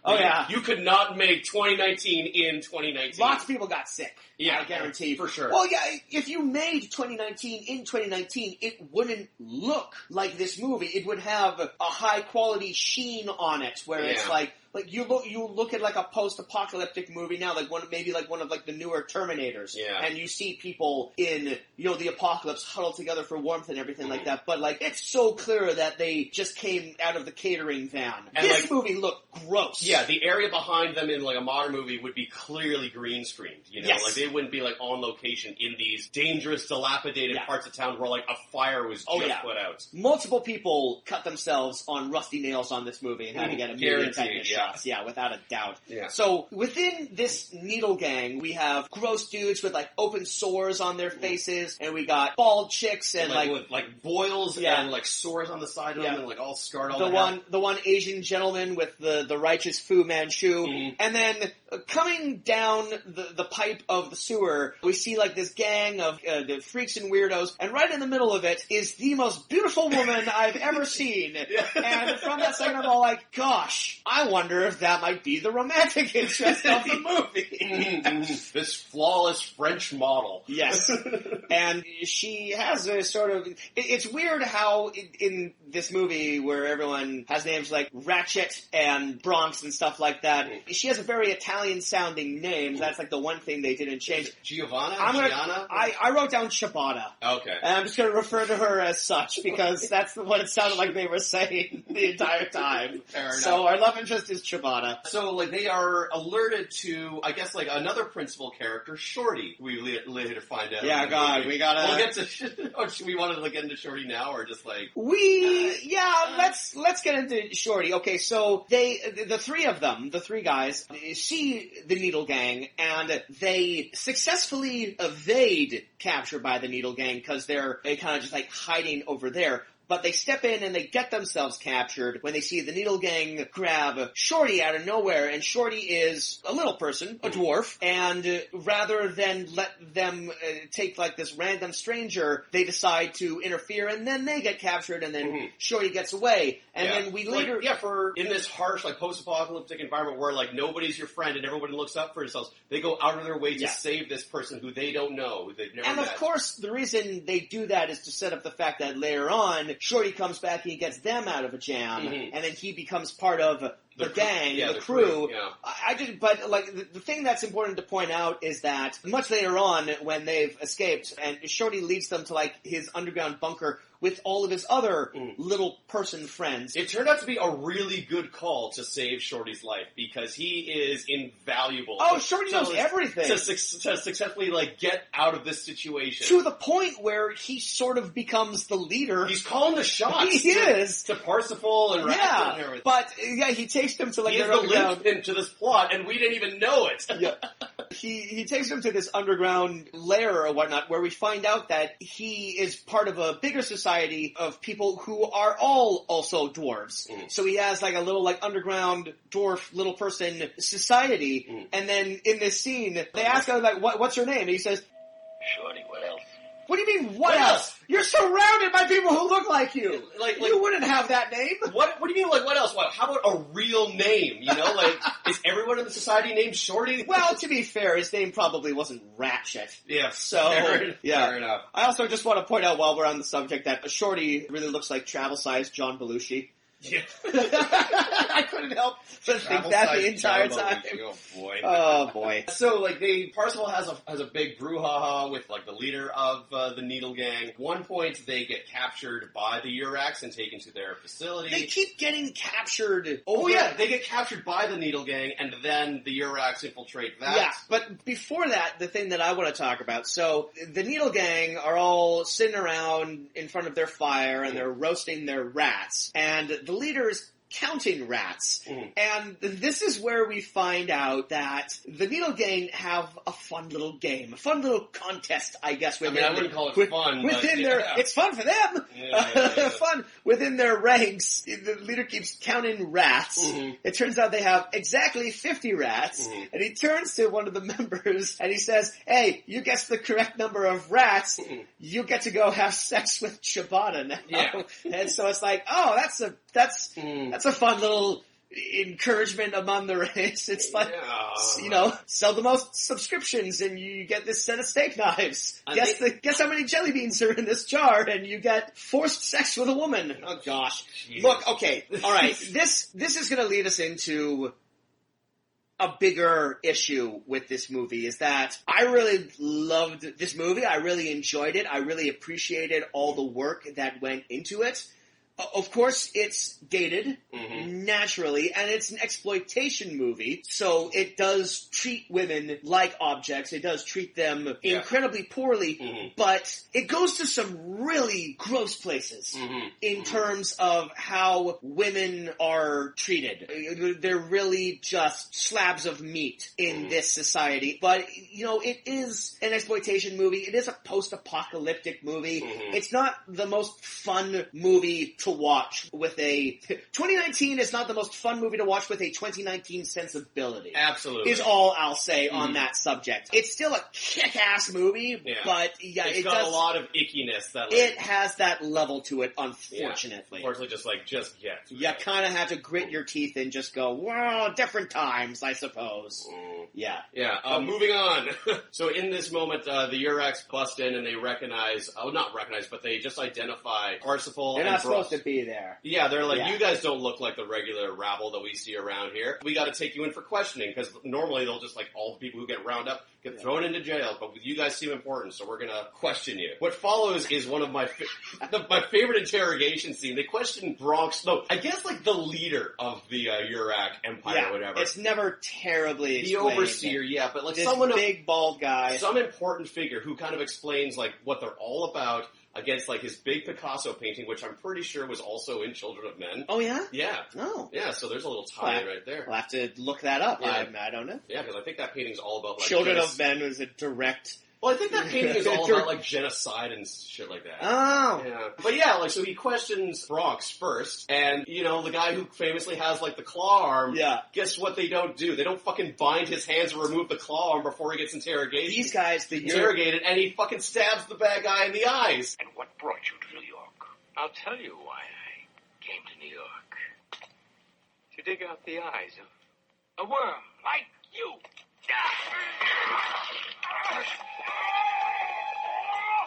could not make 2019 in 2019. Lots of people got sick. Yeah, I guarantee for sure. Well, if you made 2019 in 2019, it wouldn't look like this movie. It would have a high quality sheen on it, where it's like you look at like a post-apocalyptic movie now, like maybe one of like the newer Terminators, and you see people in, you know, the apocalypse huddled together for warmth and everything like that, but like it's so clear that they just came out of the catering van. And this movie looked gross. Yeah, the area behind them in like a modern movie would be clearly green screened, you know, like they wouldn't be like on location in these dangerous, dilapidated parts of town where like a fire was just put out. Multiple people cut themselves on rusty nails on this movie and had to get immediate tetanus shots. Yeah, without a doubt. Yeah. So within this needle gang, we have gross dudes with like open sores on their faces, and we got bald chicks and with like boils and like sores on the side of them and like all scarred all the one Asian gentleman with the righteous Fu Manchu, and then coming down the pipe of the sewer, we see like this gang of the freaks and weirdos, and right in the middle of it is the most beautiful woman I've ever seen. And from that second, I'm all like, gosh, I wonder if that might be the romantic interest of the movie. This flawless French model. Yes. And she has a sort of... It's weird how in this movie where everyone has names like Ratchet and Bronx and stuff like that, she has a very Italian-sounding name. That's like the one thing they didn't change. Giovanna? I wrote down Ciabatta. Okay. And I'm just going to refer to her as such because that's what it sounded like they were saying the entire time. Fair enough. So our love interest is Ciabatta. So like they are alerted to, I guess, like another principal character, Shorty. We later find out. Yeah, God, we gotta... We'll get to... should we want to like, get into Shorty now, or just like... Let's get into Shorty. Okay, so the three of them, the three guys, see the Needle Gang, and they successfully evade capture by the Needle Gang because they're kind of just like hiding over there. But they step in and they get themselves captured when they see the Needle Gang grab Shorty out of nowhere, and Shorty is a little person, a dwarf, and rather than let them take like this random stranger, they decide to interfere, and then they get captured, and then Shorty gets away. And then we later... for in this harsh, like, post-apocalyptic environment where, like, nobody's your friend and everybody looks up for themselves, they go out of their way to save this person who they don't know, who they've never met. And of course, the reason they do that is to set up the fact that later on, Shorty comes back and he gets them out of a jam, and then he becomes part of the gang, the crew. But like the thing that's important to point out is that much later on, when they've escaped, and Shorty leads them to like his underground bunker with all of his other little person friends. It turned out to be a really good call to save Shorty's life because he is invaluable. Oh, Shorty knows everything to successfully like get out of this situation to the point where he sort of becomes the leader. He's calling the shots. He is to Parsifal and Ratchet and everything. But he takes them to like their underground into this plot, and we didn't even know it. He takes them to this underground lair or whatnot, where we find out that he is part of a bigger society of people who are all also dwarves. So he has like a little like underground dwarf little person society. And then in this scene, they ask him like, "What's your name?" And he says, "Shorty, what else?" What do you mean, what else? You're surrounded by people who look like you. Like you wouldn't have that name. What do you mean, like, what else? How about a real name? You know, like, is everyone in the society named Shorty? Well, to be fair, his name probably wasn't Ratchet. Yeah. So, fair enough. I also just want to point out while we're on the subject that Shorty really looks like travel-sized John Belushi. Yeah. I couldn't help but think that the entire time. Oh boy. Oh boy. So like Parsifal has a big brouhaha with like the leader of the Needle Gang. At one point they get captured by the Urax and taken to their facility. They keep getting captured. They get captured by the Needle Gang and then the Urax infiltrate that. Yeah, but before that, the thing that I want to talk about. So the Needle Gang are all sitting around in front of their fire and they're roasting their rats, and the leader is counting rats. And this is where we find out that the Needle Gang have a fun little game, a fun little contest, I guess. I wouldn't call it fun. It's fun for them. Fun within their ranks. The leader keeps counting rats. It turns out they have exactly 50 rats. And he turns to one of the members and he says, "Hey, you guess the correct number of rats, you get to go have sex with Ciabatta now." Yeah. And so it's like, oh, that's a fun little encouragement among the race. It's like, sell the most subscriptions and you get this set of steak knives. Guess how many jelly beans are in this jar and you get forced sex with a woman. Oh gosh. Jeez. Look, okay, alright, this is gonna lead us into a bigger issue with this movie is that I really loved this movie. I really enjoyed it. I really appreciated all the work that went into it. Of course, it's dated, naturally, and it's an exploitation movie, so it does treat women like objects. It does treat them incredibly poorly, but it goes to some really gross places in terms of how women are treated. They're really just slabs of meat in this society. But, you know, it is an exploitation movie. It is a post-apocalyptic movie. It's not the most fun movie to watch with a... 2019 is not the most fun movie to watch with a 2019 sensibility. Absolutely. Is all I'll say on that subject. It's still a kick-ass movie, but it's got a lot of ickiness that it has that level to it, unfortunately. Unfortunately, just yet. You kind of have to grit your teeth and just go, well, different times, I suppose. Yeah. Moving on. So in this moment, the Uraks bust in and they recognize, not recognize, but they just identify Parsifal and They're not Brooks. supposed to be there. Yeah, they're like, you guys don't look like the regular rabble that we see around here. We gotta take you in for questioning, because normally they'll just, like, all the people who get round up get thrown into jail, but you guys seem important, so we're gonna question you. What follows is one of my my favorite interrogation scene. They question I guess, like, the leader of the Urak Empire or whatever. It's never terribly explained. The overseer, but, like, this someone... big, bald guy. Some important figure who kind of explains, like, what they're all about, against, like, his big Picasso painting, which I'm pretty sure was also in Children of Men. Oh, yeah? Yeah. Oh. Yeah, so there's a little tie right there. We'll have to look that up. Yeah. I don't know. Yeah, because I think that painting's all about, like... Children of Men was a direct... Well, I think that painting is all about, like, genocide and shit like that. Oh. Yeah. But yeah, like, so he questions Bronx first, and, you know, the guy who famously has, like, the claw arm, guess what they don't do? They don't fucking bind his hands or remove the claw arm before he gets interrogated. These guys, interrogated, and he fucking stabs the bad guy in the eyes. And what brought you to New York? I'll tell you why I came to New York. To dig out the eyes of a worm like you.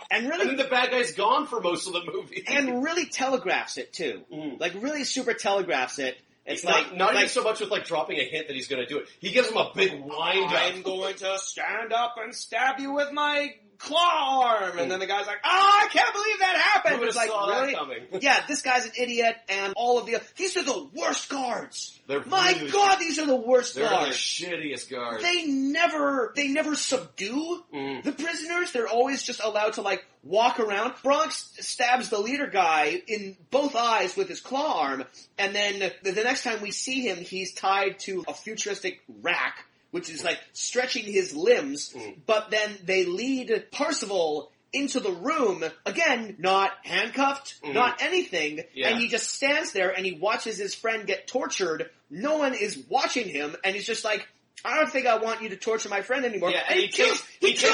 And really, the bad guy's gone for most of the movie. And really telegraphs it, too. Like, really super telegraphs it. It's not even so much with, like, dropping a hint that he's going to do it. He gives him a big wind up. I'm going to stand up and stab you with my claw arm. And then the guy's like, I can't believe that happened. Who would have saw really? that coming? Yeah, this guy's an idiot, and all of these are the worst guards. My really, God, these are the worst guards. They're the shittiest guards. They never subdue the prisoners. They're always just allowed to, like, walk around. Bronx stabs the leader guy in both eyes with his claw arm, and then the next time we see him, he's tied to a futuristic rack, which is, like, stretching his limbs, but then they lead Parsifal into the room, again, not handcuffed, not anything, and he just stands there and he watches his friend get tortured. No one is watching him, and he's just like, I don't think I want you to torture my friend anymore. Yeah, and he kills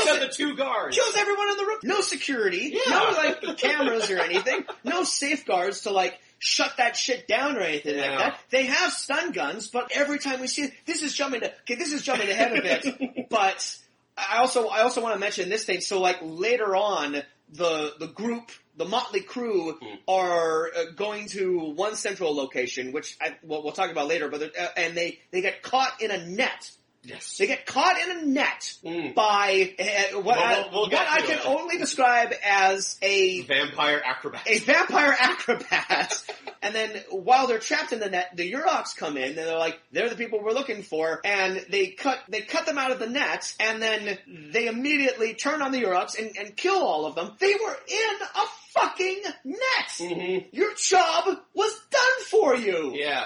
out the two guards. Kills everyone in the room. No security, no, like, cameras or anything, no safeguards to, like, shut that shit down or anything like that. They have stun guns, but every time we see it, this is jumping ahead a bit, but I also want to mention this thing. So, like, later on, the group, the motley crew, are going to one central location, which we'll talk about later. But and they get caught in a net. Yes, they get caught in a net by what I can only describe as a vampire acrobat. A vampire acrobat. And then while they're trapped in the net, the Uraks come in and they're like, they're the people we're looking for, and they cut them out of the net, and then they immediately turn on the Uraks and kill all of them. They were in a fucking net! Your job was done for you! Yeah.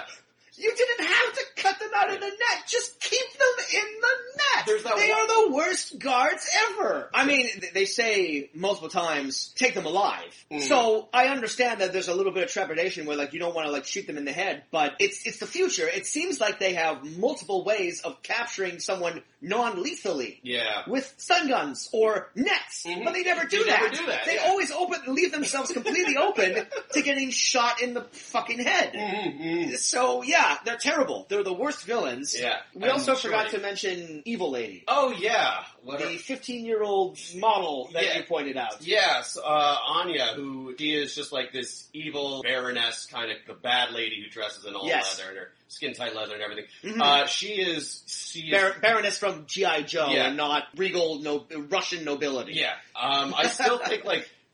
You didn't have to cut them out of the net. Just keep them in the net. They are the worst guards ever. I mean, they say multiple times, take them alive. So I understand that there's a little bit of trepidation where, like, you don't want to, like, shoot them in the head, but it's the future. It seems like they have multiple ways of capturing someone non-lethally. Yeah. With stun guns or nets. But they never do that. They always leave themselves completely open to getting shot in the fucking head. So, yeah, they're terrible. They're the worst villains. Yeah. We also forgot to mention Evil Lady. Oh, yeah. The 15-year-old model that you pointed out. Yes, Anya, who she is just like this evil baroness, kind of the bad lady who dresses in all leather and her skin-tight leather and everything. Mm-hmm. She is Baroness from G.I. Joe and not regal Russian nobility. Yeah. I still think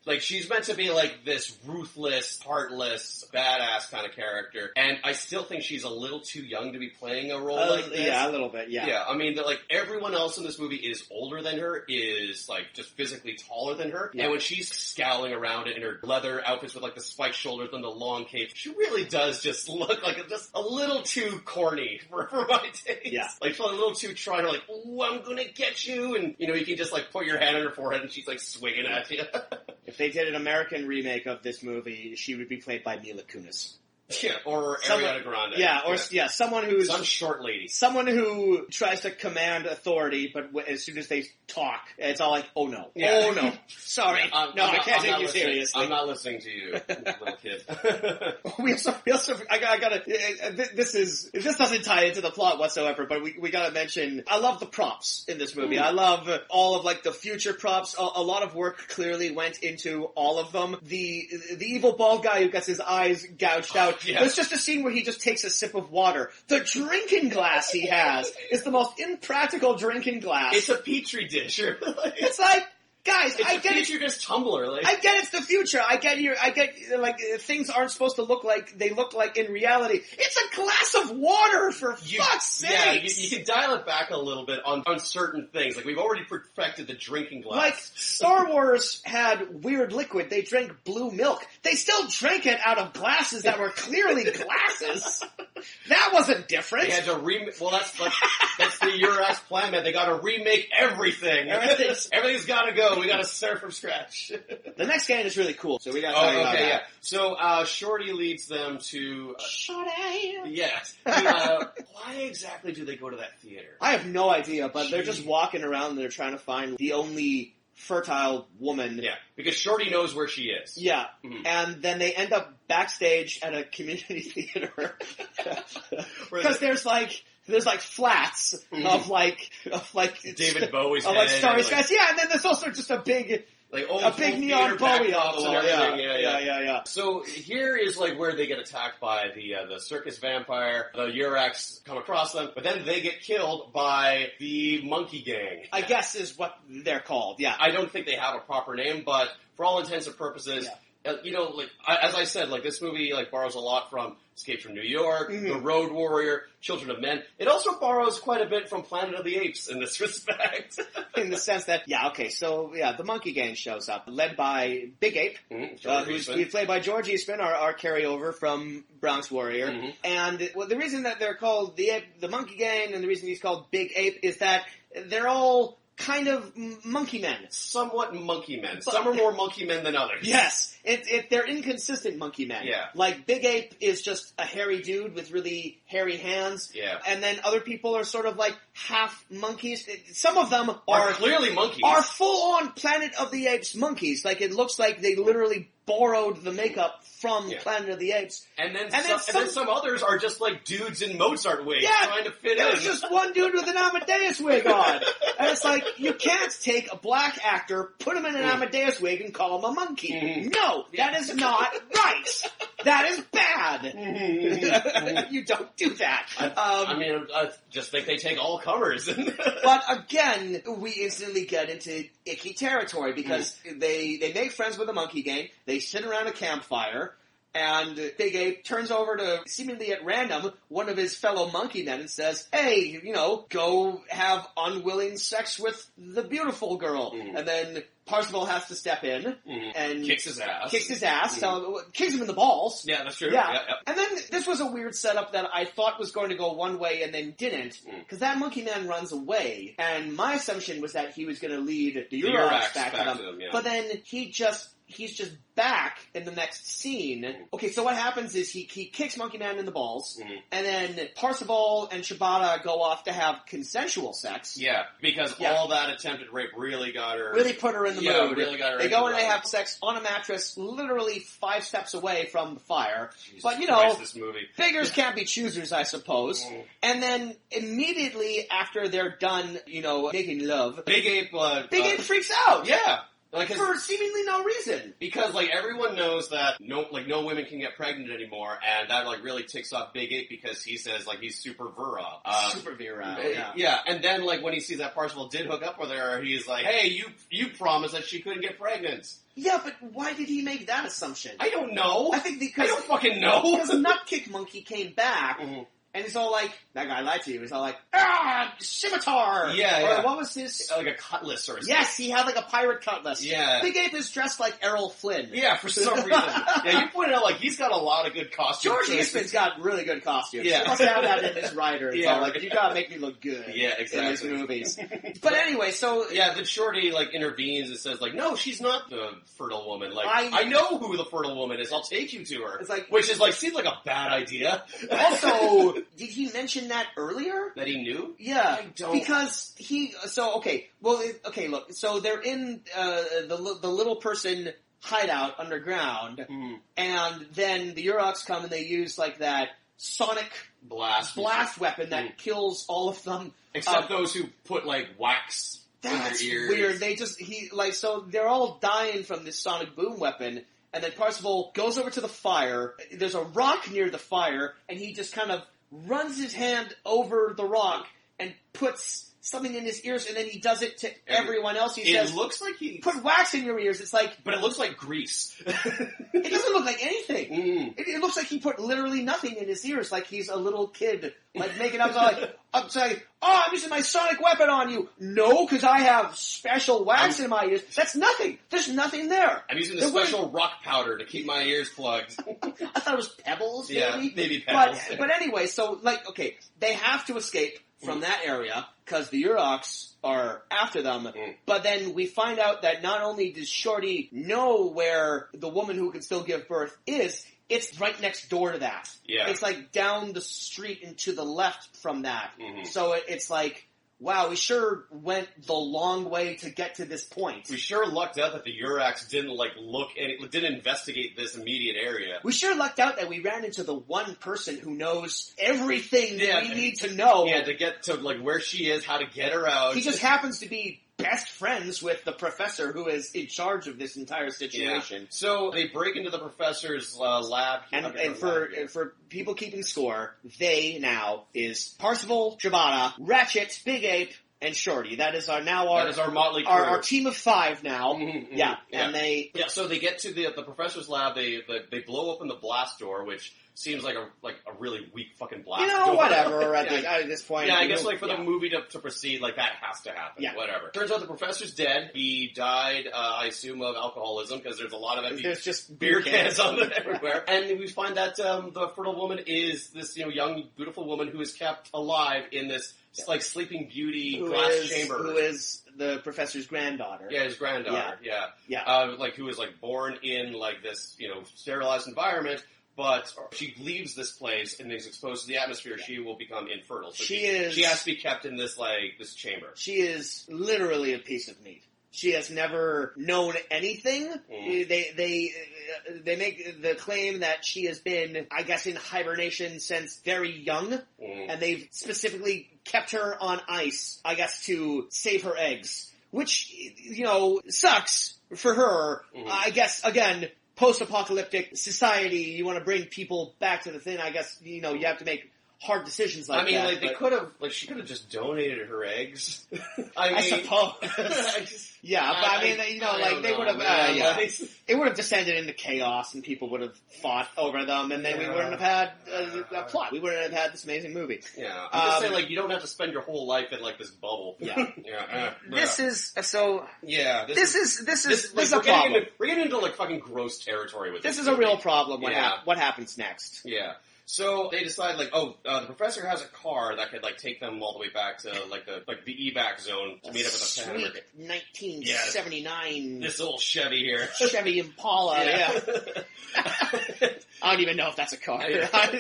like she's meant to be like this ruthless, heartless, badass kind of character, and I still think she's a little too young to be playing a role like this. Yeah, a little bit, yeah. Yeah, I mean, like, everyone else in this movie is older than her, is, like, just physically taller than her, and when she's scowling around in her leather outfits with, like, the spiked shoulders and the long cape, she really does just look like just a little too corny for my taste. Yeah. Like, she's a little too trying to, like, ooh, I'm gonna get you, and, you know, you can just, like, put your hand on her forehead and she's, like, swinging at you. If they did an American remake of this movie, she would be played by Mila Kunis. Yeah, or Ariana Grande. Yeah, someone who's... Some short lady. Someone who tries to command authority, but as soon as they talk, it's all like, oh no. Yeah. Oh no. Sorry. I can't take you seriously. I'm not listening to you, little kid. we also, I gotta, this doesn't tie into the plot whatsoever, but we gotta mention, I love the props in this movie. I love all of, like, the future props. A lot of work clearly went into all of them. The evil bald guy who gets his eyes gouged out. Yeah. There's just a scene where he just takes a sip of water. The drinking glass he has is the most impractical drinking glass. It's a petri dish. It's like, guys, I get petri dish tumbler. Like. I get it's the future. I get like things aren't supposed to look like they look like in reality. It's a glass of water for fuck's sake. Yeah, you can dial it back a little bit on certain things. Like we've already perfected the drinking glass. Like Star Wars had weird liquid. They drank blue milk. They still drank it out of glasses that were clearly glasses. That wasn't different. They had to well, that's the Urax plan, man. They got to remake everything. Everything's got to go. We got to start from scratch. The next game is really cool, so we got to talk about that. Yeah. So Shorty leads them to Shorty. Yes. Why exactly do they go to that theater? I have no idea, but they're just walking around and they're trying to find the only fertile woman. Yeah, because Shorty knows where she is. Yeah, and then they end up backstage at a community theater because there's like flats of like David Bowie's head, like Starry Skies. Yeah, and then there's also just a big neon Bowie on the wall. Yeah. So here is like where they get attacked by the circus vampire. The Urax come across them, but then they get killed by the monkey gang. I guess is what they're called. Yeah. I don't think they have a proper name, but for all intents and purposes. Yeah. You know, like, as I said, like, this movie, like, borrows a lot from Escape from New York, The Road Warrior, Children of Men. It also borrows quite a bit from Planet of the Apes in this respect. In the sense that, the monkey gang shows up, led by Big Ape, who's played by George Eastman, our carryover from Bronx Warrior. And the reason that they're called the monkey gang, and the reason he's called Big Ape, is that they're all kind of monkey men. Somewhat monkey men. Some are more monkey men than others. Yes. They're inconsistent monkey men. Yeah. Like, Big Ape is just a hairy dude with really hairy hands. Yeah. And then other people are sort of like half monkeys. Some of them are clearly monkeys. Are full-on Planet of the Apes monkeys. Like, it looks like they literally borrowed the makeup from Planet of the Apes. And then some others are just like dudes in Mozart wigs trying to fit in. There's just one dude with an Amadeus wig on. And it's like, you can't take a black actor, put him in an Amadeus wig, and call him a monkey. No, that is not right. That is bad. You don't do that. I just think they take all comers. But again, we instantly get into icky territory because they make friends with the monkey gang. They sit around a campfire, and Big Ape turns over to, seemingly at random, one of his fellow monkey men and says, hey, go have unwilling sex with the beautiful girl. And then Parzival has to step in and kicks his ass. Kicks him in the balls. Yeah, that's true. Yeah. And then this was a weird setup that I thought was going to go one way and then didn't, because that monkey man runs away, and my assumption was that he was going to lead the Urax back to them. Yeah. But then he just he's just back in the next scene. Okay, so what happens is he kicks Monkey Man in the balls, and then Parzival and Shibata go off to have consensual sex. Yeah, because all that attempted rape really got her... Really put her in the mood. Yeah, really got her They go and they have sex on a mattress literally 5 steps away from the fire. But, you know, this movie. beggars can't be choosers, I suppose. And then immediately after they're done, you know, making love... Big Ape freaks out! Yeah! Like, for seemingly no reason. Because, like, everyone knows that no women can get pregnant anymore, and that, like, really ticks off Big Ape because he says, like, he's super virile. Super virile, yeah. And then, like, when he sees that Parzival did hook up with her, he's like, hey, you promised that she couldn't get pregnant. Yeah, but why did he make that assumption? I don't know. I think because... I don't fucking know. Because Nutkick Monkey came back... And he's all like, that guy lied to you. He's all like, scimitar! Yeah. Or what was his... Like a cutlass or something. Yes, he had like a pirate cutlass. Yeah. Big Ape is dressed like Errol Flynn. Yeah, for some reason. Yeah, you pointed out, like, he's got a lot of good costumes. George Eastman's got really good costumes. Yeah. He must have that in his writer. It's all like, you gotta make me look good. Yeah, exactly. In these movies. But anyway, so... Yeah, then Shorty, like, intervenes and says, like, no, she's not the fertile woman. Like, I know who the fertile woman is. I'll take you to her. It's like... Which is, like, seems like a bad idea. Also, did he mention that earlier? That he knew? Yeah. I don't... Because look, so they're in the little person hideout underground, and then the Uroks come and they use, like, that sonic blast weapon that kills all of them. Except those who put, like, wax in their ears. That's weird. So they're all dying from this sonic boom weapon, and then Parzival goes over to the fire. There's a rock near the fire, and he just kind of runs his hand over the rock and puts something in his ears, and then he does it to everyone else. He says, looks like he... Put wax in your ears. It's like... But it looks like grease. It doesn't look like anything. It looks like he put literally nothing in his ears, like he's a little kid, like making up, I'm saying, I'm using my sonic weapon on you. No, because I have special wax in my ears. That's nothing. There's nothing there. I'm using the special rock powder to keep my ears plugged. I thought it was pebbles, maybe? Yeah, maybe pebbles. But anyway, so, like, okay, they have to escape from that area, because the Uroks are after them, but then we find out that not only does Shorty know where the woman who can still give birth is, it's right next door to that. Yeah. It's like down the street and to the left from that. So it's like, wow, we sure went the long way to get to this point. We sure lucked out that the Uraks didn't didn't investigate this immediate area. We sure lucked out that we ran into the one person who knows everything that we need to know. Yeah, to get to, like, where she is, how to get her out. He just happens to be best friends with the professor who is in charge of this entire situation. Yeah. So they break into the professor's lab. And for people keeping score, they now is Parzival, Shibata, Ratchet, Big Ape, and Shorty. That is our motley crew. Our team of 5 now. Yeah. And so they get to the professor's lab, they blow open the blast door, which seems like a really weak fucking blast door. Whatever at this point. Yeah, I guess for the movie to proceed, like, that has to happen. Yeah. Whatever. Turns out the professor's dead. He died, I assume, of alcoholism, because there's a lot of empty there's just beer cans on them everywhere. And we find that the fertile woman is this, young, beautiful woman who is kept alive in this, like, Sleeping Beauty glass chamber. Who is the professor's granddaughter. Yeah, his granddaughter, yeah. Who was, like, born in, like, this, sterilized environment. But she leaves this place and is exposed to the atmosphere. She will become infertile. So she has to be kept in this this chamber. She is literally a piece of meat. She has never known anything. They make the claim that she has been, I guess, in hibernation since very young, and they've specifically kept her on ice, I guess, to save her eggs, which sucks for her. I guess again. Post-apocalyptic society, you want to bring people back to the thing, I guess, you have to make hard decisions like that. I mean, they could have, she could have just donated her eggs. I suppose. They would have, it would have descended into chaos and people would have fought over them and then we wouldn't have had a plot. We wouldn't have had this amazing movie. Yeah. I'm just saying, you don't have to spend your whole life in, this bubble. Yeah. This is a problem. We're getting into, fucking gross territory with this. This is a real problem, what happens next. Yeah. So they decide, like, the professor has a car that could, like, take them all the way back to, like, the evac zone to meet up with the sweet 1979 this old Chevy here. Chevy Impala, yeah. I don't even know if that's a car.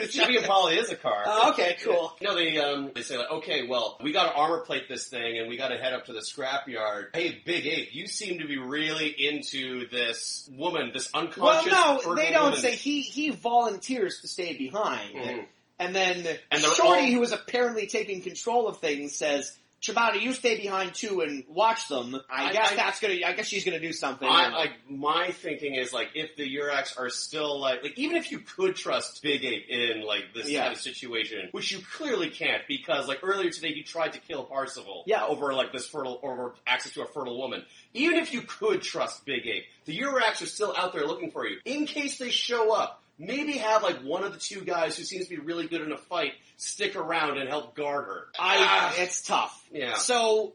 Chevy Impala is a car. Okay, cool. No, they say, like, okay, well, we gotta armor plate this thing, and we gotta head up to the scrapyard. Hey, Big Ape, you seem to be really into this woman, this unconscious they don't woman. say he volunteers to stay behind. Mm-hmm. And then And Shorty, who is apparently taking control of things, says, Chibata, you stay behind too and watch them. I guess she's gonna do something. My thinking is, like, if the Uraks are still, like, even if you could trust Big Ape in, like, this kind of situation, which you clearly can't, because, like, earlier today he tried to kill Parsifal over, like, over access to a fertile woman. Even if you could trust Big Ape, the Uraks are still out there looking for you. In case they show up, maybe have, like, one of the two guys who seems to be really good in a fight stick around and help guard her. It's tough. Yeah. So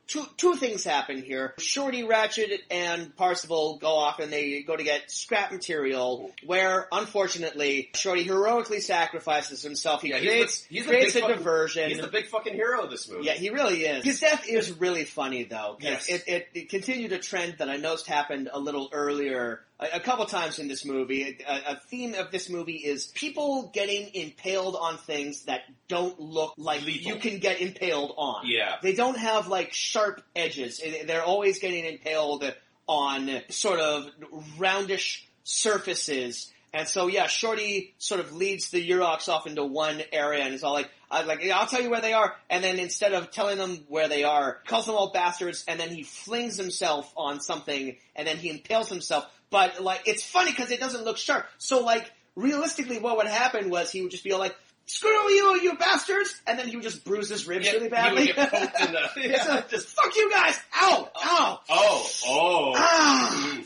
two things happen here. Shorty, Ratchet, and Parsifal go off and they go to get scrap material where, unfortunately, Shorty heroically sacrifices himself. He creates a diversion. He's the big fucking hero of this movie. Yeah, he really is. His death is really funny, though. Yes. It continued a trend that I noticed happened a little earlier, a couple times in this movie. A theme of this movie is people getting impaled on things that don't look like lethal. You can get impaled on. Yeah. They don't have, like, sharp edges. They're always getting impaled on sort of roundish surfaces. And so, Shorty sort of leads the Uraks off into one area and is all like, I'll tell you where they are. And then instead of telling them where they are, calls them all bastards, and then he flings himself on something, and then he impales himself. But, like, it's funny because it doesn't look sharp. So, like, realistically what would happen was he would just be all like, screw you bastards! And then he would just bruise his ribs really badly. He would get poked in the... Just, fuck you guys! Ow! Ow! Oh. Ah!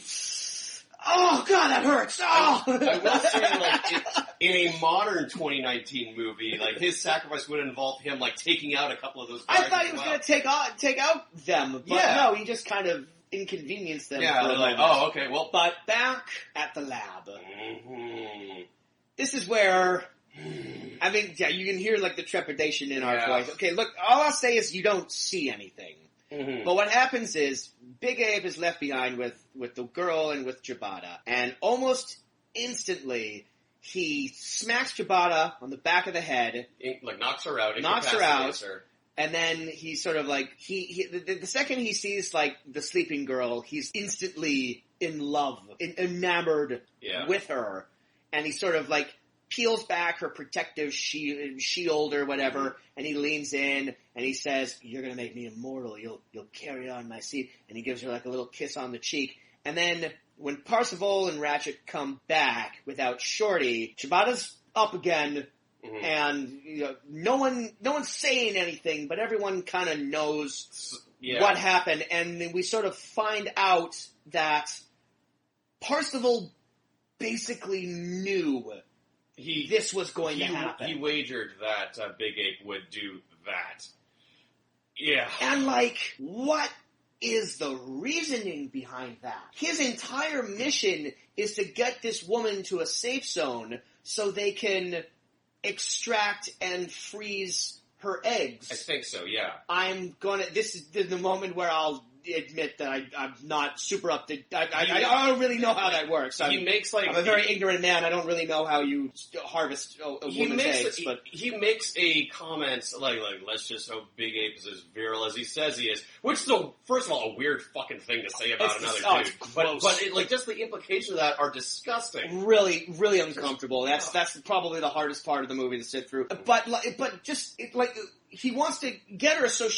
Oh, God, that hurts! Oh! I will say, like, in a modern 2019 movie, like, his sacrifice would involve him, like, taking out a couple of those guys. I thought he was going to take out them, but no, he just kind of inconvenienced them. Yeah, for they're like, moment. okay, well... But back at the lab. Mm-hmm. This is where... I mean, you can hear, like, the trepidation in our voice. Okay, look, all I'll say is you don't see anything. Mm-hmm. But what happens is, Big Ape is left behind with the girl and with Chibata. And almost instantly, he smacks Chibata on the back of the head. Like, knocks her out. And then he sort of, like, the second he sees, like, the sleeping girl, he's instantly in love, enamored with her. And he sort of, like, peels back her protective shield or whatever, and he leans in and he says, "You're gonna make me immortal. You'll carry on my seed." And he gives her like a little kiss on the cheek. And then when Parsifal and Ratchet come back without Shorty, Chibata's up again, and no one's saying anything, but everyone kind of knows what happened. And then we sort of find out that Parsifal basically knew this was going to happen. He wagered that Big Ape would do that. Yeah. And, like, what is the reasoning behind that? His entire mission is to get this woman to a safe zone so they can extract and freeze her eggs. I think so, yeah. This is the moment where I'll admit that I'm not super up to... I don't really know how that works. I'm a very ignorant man. I don't really know how you harvest a woman's eggs. But he makes a comment like, let's just hope Big Ape is as virile as he says he is. Which is, first of all, a weird fucking thing to say about another dude. But just the implications of that are disgusting. Really, really uncomfortable. That's probably the hardest part of the movie to sit through. But he wants to get her so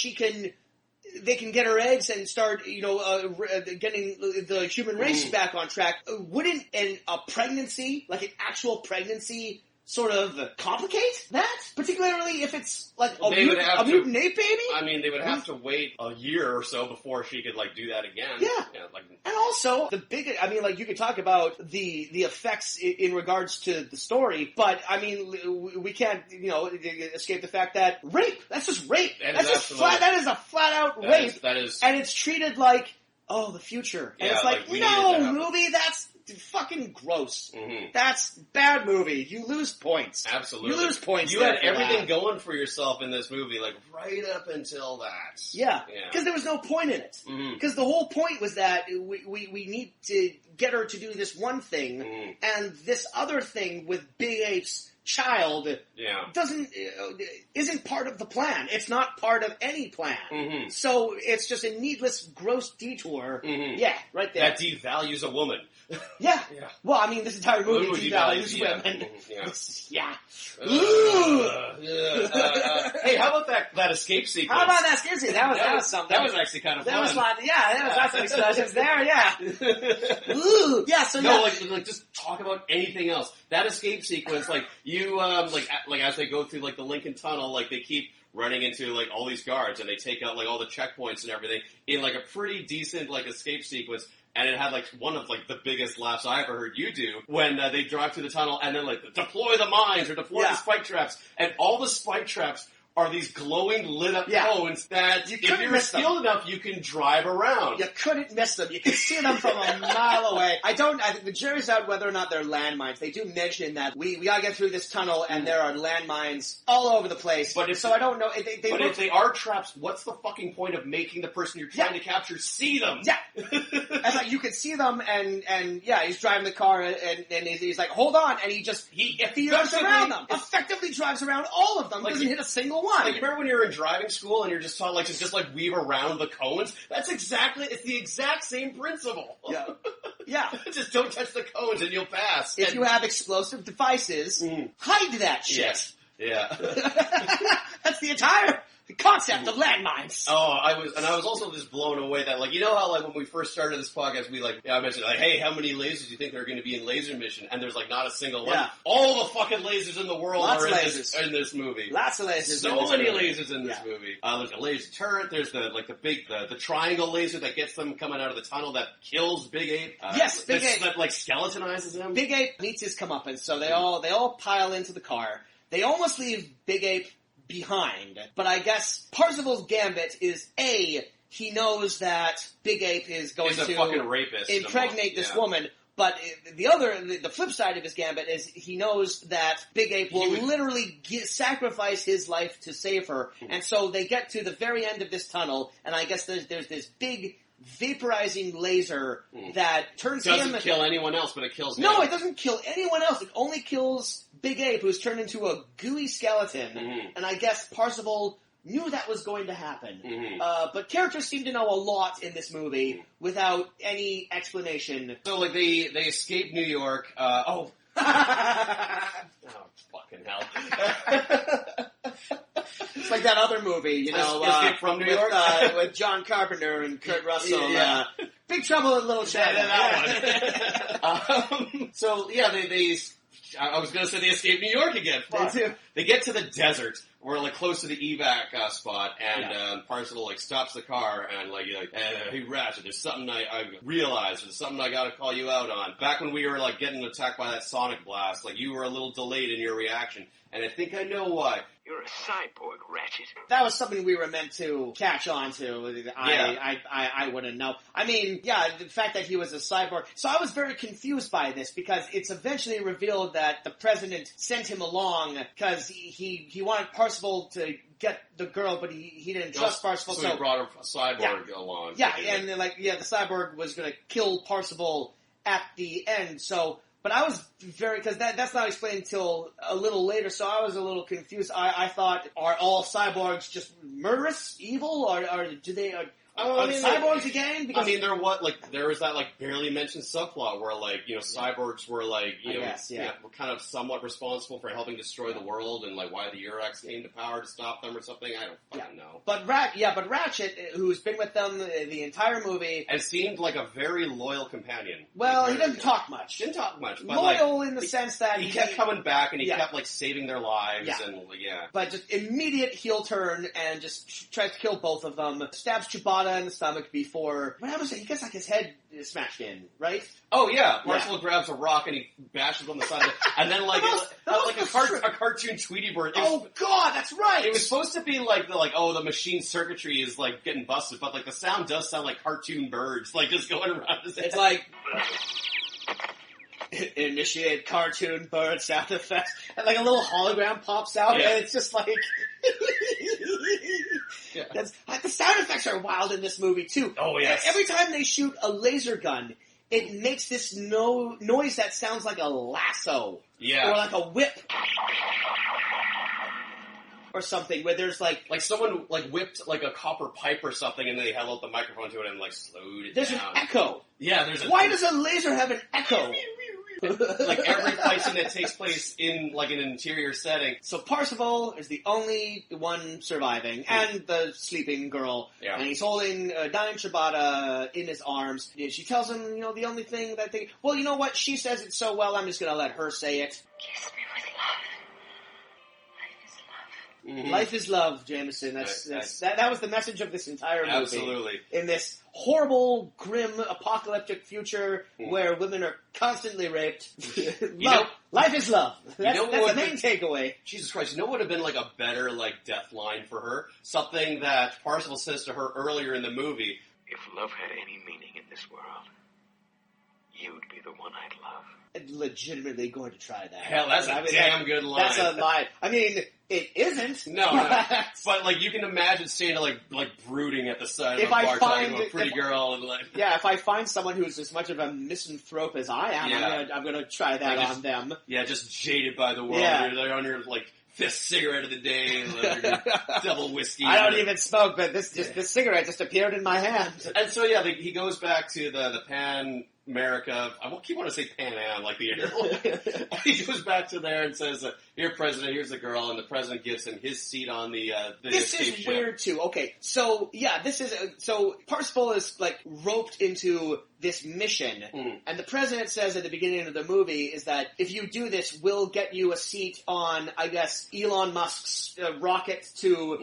they can get her eggs and start, getting the human race back on track. Wouldn't a pregnancy, like an actual pregnancy, sort of complicate that? Particularly if it's like a mutant ape baby? I mean, they would have to wait a year or so before she could, like, do that again. Yeah. And also, you could talk about the effects in regards to the story, but, I mean, we can't, escape the fact that rape, that's just rape. That is a flat out rape. That is. And it's treated like, the future. And it's like, no, movie, that's fucking gross. Mm-hmm. That's bad movie. You lose points. Absolutely. You lose points. You had for everything that. going for yourself in this movie, like, right up until that. Yeah, because there was no point in it. Because the whole point was that we need to get her to do this one thing, and this other thing with Big Ape's child isn't part of the plan. It's not part of any plan. So it's just a needless, gross detour. Yeah, right there. That devalues a woman. Yeah. Well, I mean, this entire movie devalues women. Yeah. Yeah. Hey, how about that escape sequence? How about that escape sequence? That was something. That was actually kind of fun. That was fun. Yeah, there was some explosions there. Yeah. Ooh. Yeah. So no, like just talk about anything else. That escape sequence, like you, like as they go through like the Lincoln Tunnel, like they keep running into like all these guards and they take out like all the checkpoints and everything in like a pretty decent like escape sequence. And it had like one of like the biggest laughs I ever heard you do when they drive through the tunnel and then like deploy the mines or deploy the spike traps, and all the spike traps are these glowing lit up cones that if you're skilled enough you can drive around. You couldn't miss them. You can see them from a mile away. I think the jury's out whether or not they're landmines. They do mention that we gotta get through this tunnel and there are landmines all over the place. But so I don't know. If they are traps, what's the fucking point of making the person you're trying to capture see them? Yeah. And like you can see them and he's driving the car and he's like, hold on, and he drives around them. Effectively drives around all of them. Like, doesn't hit a single one. Like, remember when you were in driving school and you're just taught like to just like weave around the cones? It's the exact same principle. Yeah. Yeah. Just don't touch the cones and you'll pass. If you have explosive devices, hide that shit. Yes. Yeah. That's the entire concept of landmines. Oh, I was also just blown away that, like, you know how, like, when we first started this podcast, I mentioned, like, hey, how many lasers do you think there are going to be in Laser Mission? And there's, like, not a single one. All the fucking lasers in the world are in this movie. Lots of lasers. So many lasers in this movie. There's a laser turret. There's the triangle laser that gets them coming out of the tunnel that kills Big Ape. Yes, Big Ape. That, like, skeletonizes him. Be Ape meets his comeuppance, so they all pile into the car. They almost leave Big Ape behind, but I guess Parzival's gambit is he knows that Big Ape is going to fucking rapist, impregnate this woman, but the flip side of his gambit is he knows that Big Ape will literally sacrifice his life to save her, and so they get to the very end of this tunnel, and I guess there's this big vaporizing laser that turns him... Doesn't kill anyone else, but it kills him. No, it doesn't kill anyone else. It only kills Big Ape, who's turned into a gooey skeleton. And I guess Parzival knew that was going to happen. But characters seem to know a lot in this movie without any explanation. So, like, they escape New York. Oh, fucking hell. It's like that other movie, you know, Escape from New York? with John Carpenter and Kurt Russell. Big Trouble in Little China. So, yeah, I was going to say they escape New York again. They do. They get to the desert. We're like close to the evac spot, and Parzival like stops the car and like, hey Ratchet, there's something I realized. There's something I got to call you out on. Back when we were like getting attacked by that sonic blast, like you were a little delayed in your reaction, and I think I know why. You're a cyborg, Ratchet. That was something we were meant to catch on to. I wouldn't know. I mean, the fact that he was a cyborg. So I was very confused by this because it's eventually revealed that the president sent him along because he wanted Parzival to get the girl, but he didn't trust Parzival. So he brought a cyborg along. Yeah, and then the cyborg was going to kill Parzival at the end. So. But I was because that's not explained until a little later, so I was a little confused. I thought, are all cyborgs just murderous, evil, or do they... Are cyborgs again? Because there was that barely mentioned subplot where cyborgs were were kind of somewhat responsible for helping destroy the world and why the Urax came to power to stop them or something. I don't fucking know. But Ratchet, who's been with them the entire movie, and seemed like a very loyal companion. Well, he didn't talk much. Didn't talk much. But loyal in the sense that he kept coming back and he kept saving their lives and But just immediate heel turn and just tries to kill both of them. Stabs Chewbacca in the stomach before... What happens? He gets his head smashed in, right? Oh, yeah. Parzival grabs a rock and he bashes on the side of it. And then, a cartoon Tweety Bird. Oh, God, that's right! It was supposed to be the machine circuitry is, getting busted, but, the sound does sound like cartoon birds, just going around his head. It's like... initiate cartoon bird sound effects, and like a little hologram pops out, and it's just like... The sound effects are wild in this movie, too. Oh, yes. Every time they shoot a laser gun, it makes this noise that sounds like a lasso. Yeah. Or like a whip. Or something, where there's like someone like whipped like a copper pipe or something, and then they held out the microphone to it and like slowed it there's down. An echo. Yeah, there's Why does a laser have an echo? Like every fight scene that takes place in like an interior setting. So Parsifal is the only one surviving, and the sleeping girl. Yeah. And he's holding dying Shibata in his arms. She tells him, the only thing that they... Well, you know what? She says it so well, I'm just going to let her say it. Kiss me with love. Mm-hmm. Life is love, Jameson. That was the message of this entire movie. Absolutely. In this horrible, grim, apocalyptic future where women are constantly raped. Life is love. That's the main takeaway. Jesus Christ, what would have been like a better like death line for her? Something that Parsifal says to her earlier in the movie. If love had any meaning in this world, you'd be the one I'd love. I'm legitimately going to try that. Hell, that's a damn good line. That's a line. I mean, it isn't. No. But like you can imagine seeing it like brooding at the side of a bar talking to a pretty girl and like. Yeah, if I find someone who's as much of a misanthrope as I am, I'm gonna try that on them. Yeah, just jaded by the world. Yeah. You're on your like fifth cigarette of the day, and double whiskey. I don't even smoke, but this cigarette just appeared in my hand. And so yeah, he goes back to the Pan America. I keep wanting to say Pan Am, like the airline. He goes back to there and says, "Here, President, here's the girl," and the president gives him his seat on the This is ship. weird too. Okay, so yeah, so Parsifal is like roped into this mission, and the president says at the beginning of the movie is that if you do this, we'll get you a seat on, I guess, Elon Musk's rocket to.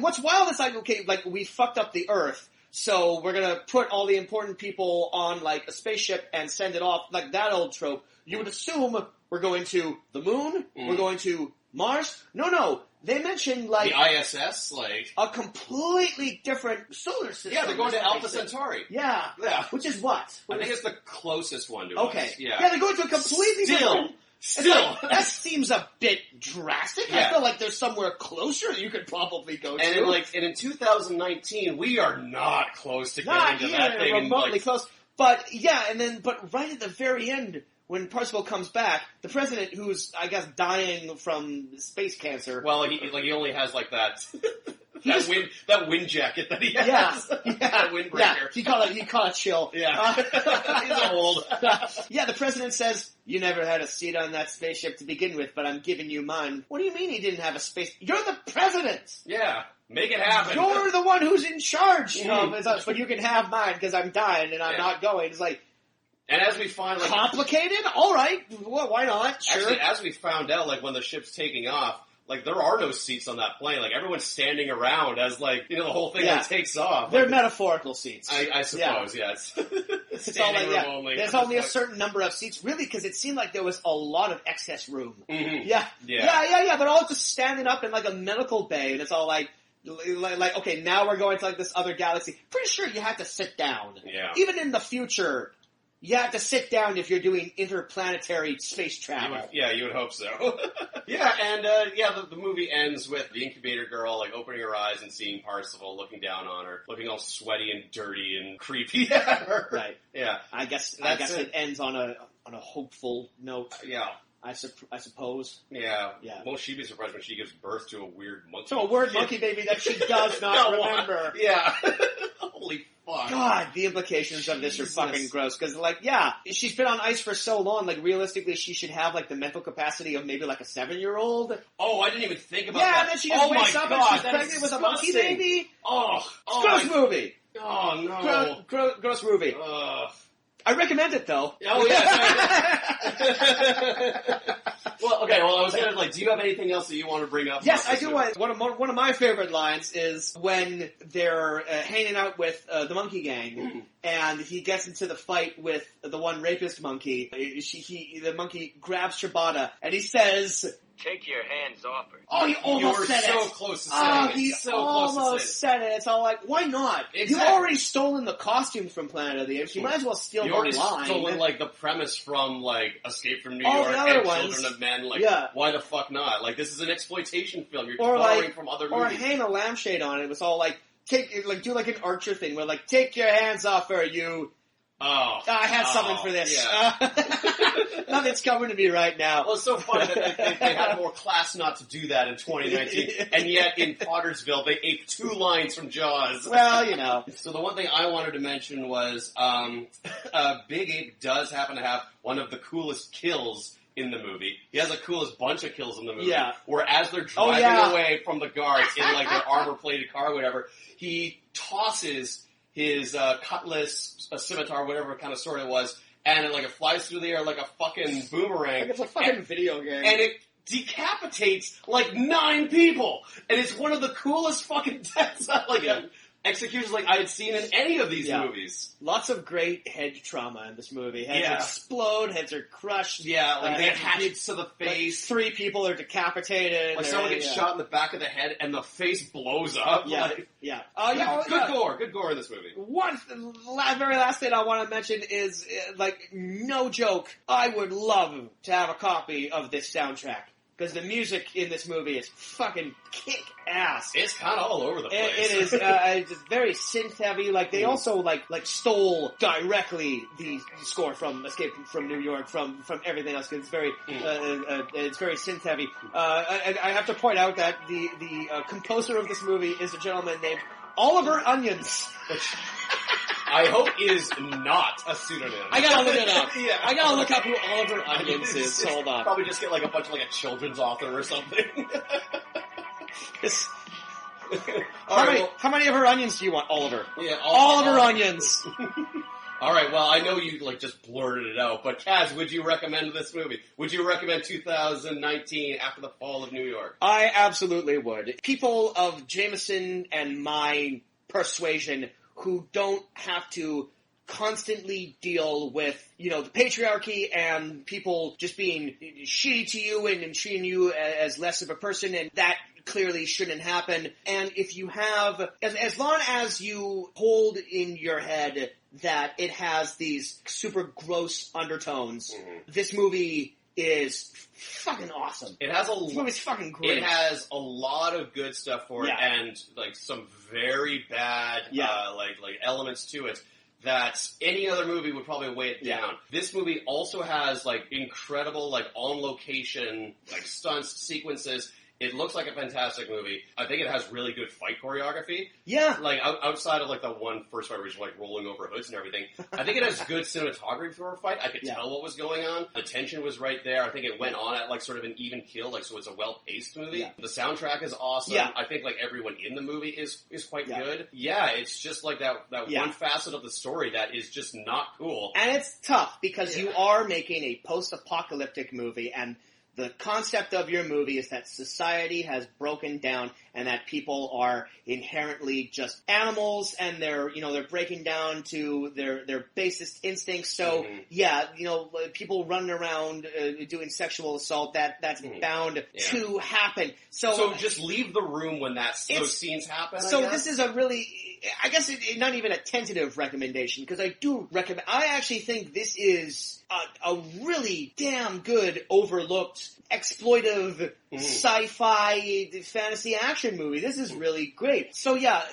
What's wild is like we fucked up the Earth. So we're gonna put all the important people on like a spaceship and send it off, like that old trope. You would assume we're going to the moon, we're going to Mars. No, they mentioned like the ISS, like a completely different solar system. Yeah, they're going to Alpha Centauri. Yeah, which is what? I think it's the closest one to us. Yeah, they're going to a completely different. Still, that seems a bit drastic. I feel like there's somewhere closer you could probably go to. And in 2019, we are not close to getting to that thing. Remotely close. But right at the very end, when Parsifal comes back, the president, who's I guess dying from space cancer. Well, he only has like that. That wind jacket that he has. That windbreaker. Yeah, he caught a chill. Yeah. He's old. Yeah, the president says, "You never had a seat on that spaceship to begin with, but I'm giving you mine." What do you mean he didn't have a space? You're the president! Yeah. Make it happen. You're the one who's in charge of us, but you can have mine because I'm dying and I'm not going. It's like... And as we find... like complicated? Alright, well, why not? Sure. Actually, as we found out, like when the ship's taking off, like, there are no seats on that plane. Like, everyone's standing around as, like, the whole thing that takes off. They're metaphorical seats. I suppose, It's all like, only. There's only a certain number of seats. Really, because it seemed like there was a lot of excess room. Mm-hmm. Yeah. They're all just standing up in, like, a medical bay, and it's all like, okay, now we're going to, like, this other galaxy. Pretty sure you have to sit down. Yeah. Even in the future... You have to sit down if you're doing interplanetary space travel. You would hope so. The movie ends with the incubator girl, like, opening her eyes and seeing Parsifal looking down on her, looking all sweaty and dirty and creepy at her. Right. Yeah. I guess it ends on a hopeful note. Yeah. I suppose. Yeah. Yeah. Won't she be surprised when she gives birth to a weird monkey? To a weird monkey baby that she does not remember. Yeah. Holy fuck. God, the implications of this are fucking gross. Because, she's been on ice for so long, like, realistically, she should have, like, the mental capacity of maybe, like, a 7-year-old. Oh, I didn't even think about that. Yeah, and then she just wakes up and she's pregnant with a monkey baby. Gross movie. Oh, no. Gross movie. I recommend it, though. Oh, yeah. I was gonna, do you have anything else that you want to bring up? Yes, I do want, one of my favorite lines is when they're hanging out with the monkey gang, and he gets into the fight with the one rapist monkey. The monkey grabs Shibata, and he says, Take your hands off her. Oh, he almost said it. You were so close to saying it. He so almost said it. It's all like, why not? Exactly. You've already stolen the costumes from Planet of the Apes. You might as well steal the line. You already stolen, like, the premise from, like, Escape from New All York the other and ones. Children of Men. Like, Yeah. why the fuck not? Like, this is an exploitation film. You're Or borrowing like, from other or movies. hang a lampshade on it. It was all like, do like an Archer thing where like, take your hands off her, you. Oh. I had something for this. Yeah. Nothing's coming to me right now. Well, it's so funny that they had more class not to do that in 2019, and yet in Pottersville they aped 2 lines from Jaws. Well, you know. So the one thing I wanted to mention was Big Ape does happen to have one of the coolest kills in the movie. He has the coolest bunch of kills in the movie. Yeah. Where as they're driving away from the guards in like their armor-plated car or whatever, he tosses his cutlass, a scimitar, whatever kind of sword it was, and it flies through the air like a fucking boomerang. Like it's a fucking video game. And it decapitates like 9 people. And it's one of the coolest fucking deaths, executions like I had seen in any of these movies. Lots of great head trauma in this movie. Heads explode, heads are crushed. Yeah, they get hatchets to the face. Like 3 people are decapitated. Like someone gets shot in the back of the head and the face blows up. Yeah, Good gore in this movie. Very last thing I want to mention is, no joke, I would love to have a copy of this soundtrack. Because the music in this movie is fucking kick-ass. It's kind of all over the place. It is just very synth-heavy. Like, they also, stole directly the score from Escape from New York from everything else. Cause it's very synth-heavy. And I have to point out that the composer of this movie is a gentleman named Oliver Onions. Which I hope is not a pseudonym. I gotta look it up. I gotta look up who Oliver Onions is. Hold on. Probably just get a bunch of a children's author or something. How many of her onions do you want, Oliver? Yeah, Oliver Onions. All right, well, I know you just blurted it out, but Kaz, would you recommend this movie? Would you recommend 2019 After the Fall of New York? I absolutely would. People of Jameson and my persuasion who don't have to constantly deal with, the patriarchy and people just being shitty to you and treating you as less of a person, and that clearly shouldn't happen. And if you have, as long as you hold in your head that it has these super gross undertones, this movie is fucking awesome. This movie's fucking great. It has a lot of good stuff for it, and some very bad elements to it that any other movie would probably weigh it down. This movie also has incredible on location stunts, sequences. It looks like a fantastic movie. I think it has really good fight choreography. Yeah. Outside of the one first fight where he's rolling over hoods and everything, I think it has good cinematography for a fight. I could tell what was going on. The tension was right there. I think it went on at sort of an even keel, so it's a well-paced movie. Yeah. The soundtrack is awesome. Yeah. I think everyone in the movie is quite good. Yeah, it's just that one facet of the story that is just not cool. And it's tough because you are making a post-apocalyptic movie, and the concept of your movie is that society has broken down and that people are inherently just animals and they're breaking down to their basest instincts. So, people running around doing sexual assault, that's bound to happen. So just leave the room when those scenes happen. So this is a really, I guess not even a tentative recommendation, because I do recommend, I actually think this is a really damn good overlooked exploitive sci-fi fantasy action movie. This is really great. So I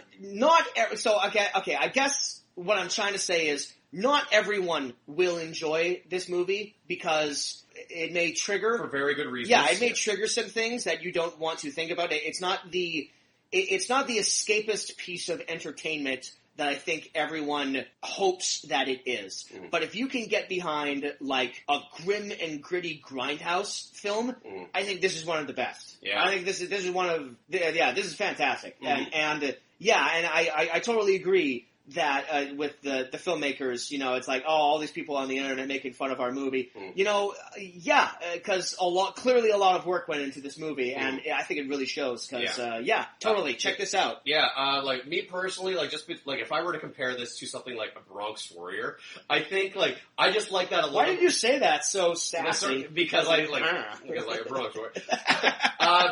guess what I'm trying to say is not everyone will enjoy this movie because it may trigger, for very good reasons. Yeah, it may trigger some things that you don't want to think about. It's not the escapist piece of entertainment that I think everyone hopes that it is. But if you can get behind a grim and gritty grindhouse film, I think this is one of the best. Yeah. I think this is one of this is fantastic. And I totally agree that with the filmmakers, it's like, oh, all these people on the internet making fun of our movie. Because clearly a lot of work went into this movie, and I think it really shows. Because totally, check this out. Yeah, like me personally, like just like if I were to compare this to something like a Bronx Warrior, I think like I just like that a little. Why did you say that so sassy? Because like a Bronx Warrior.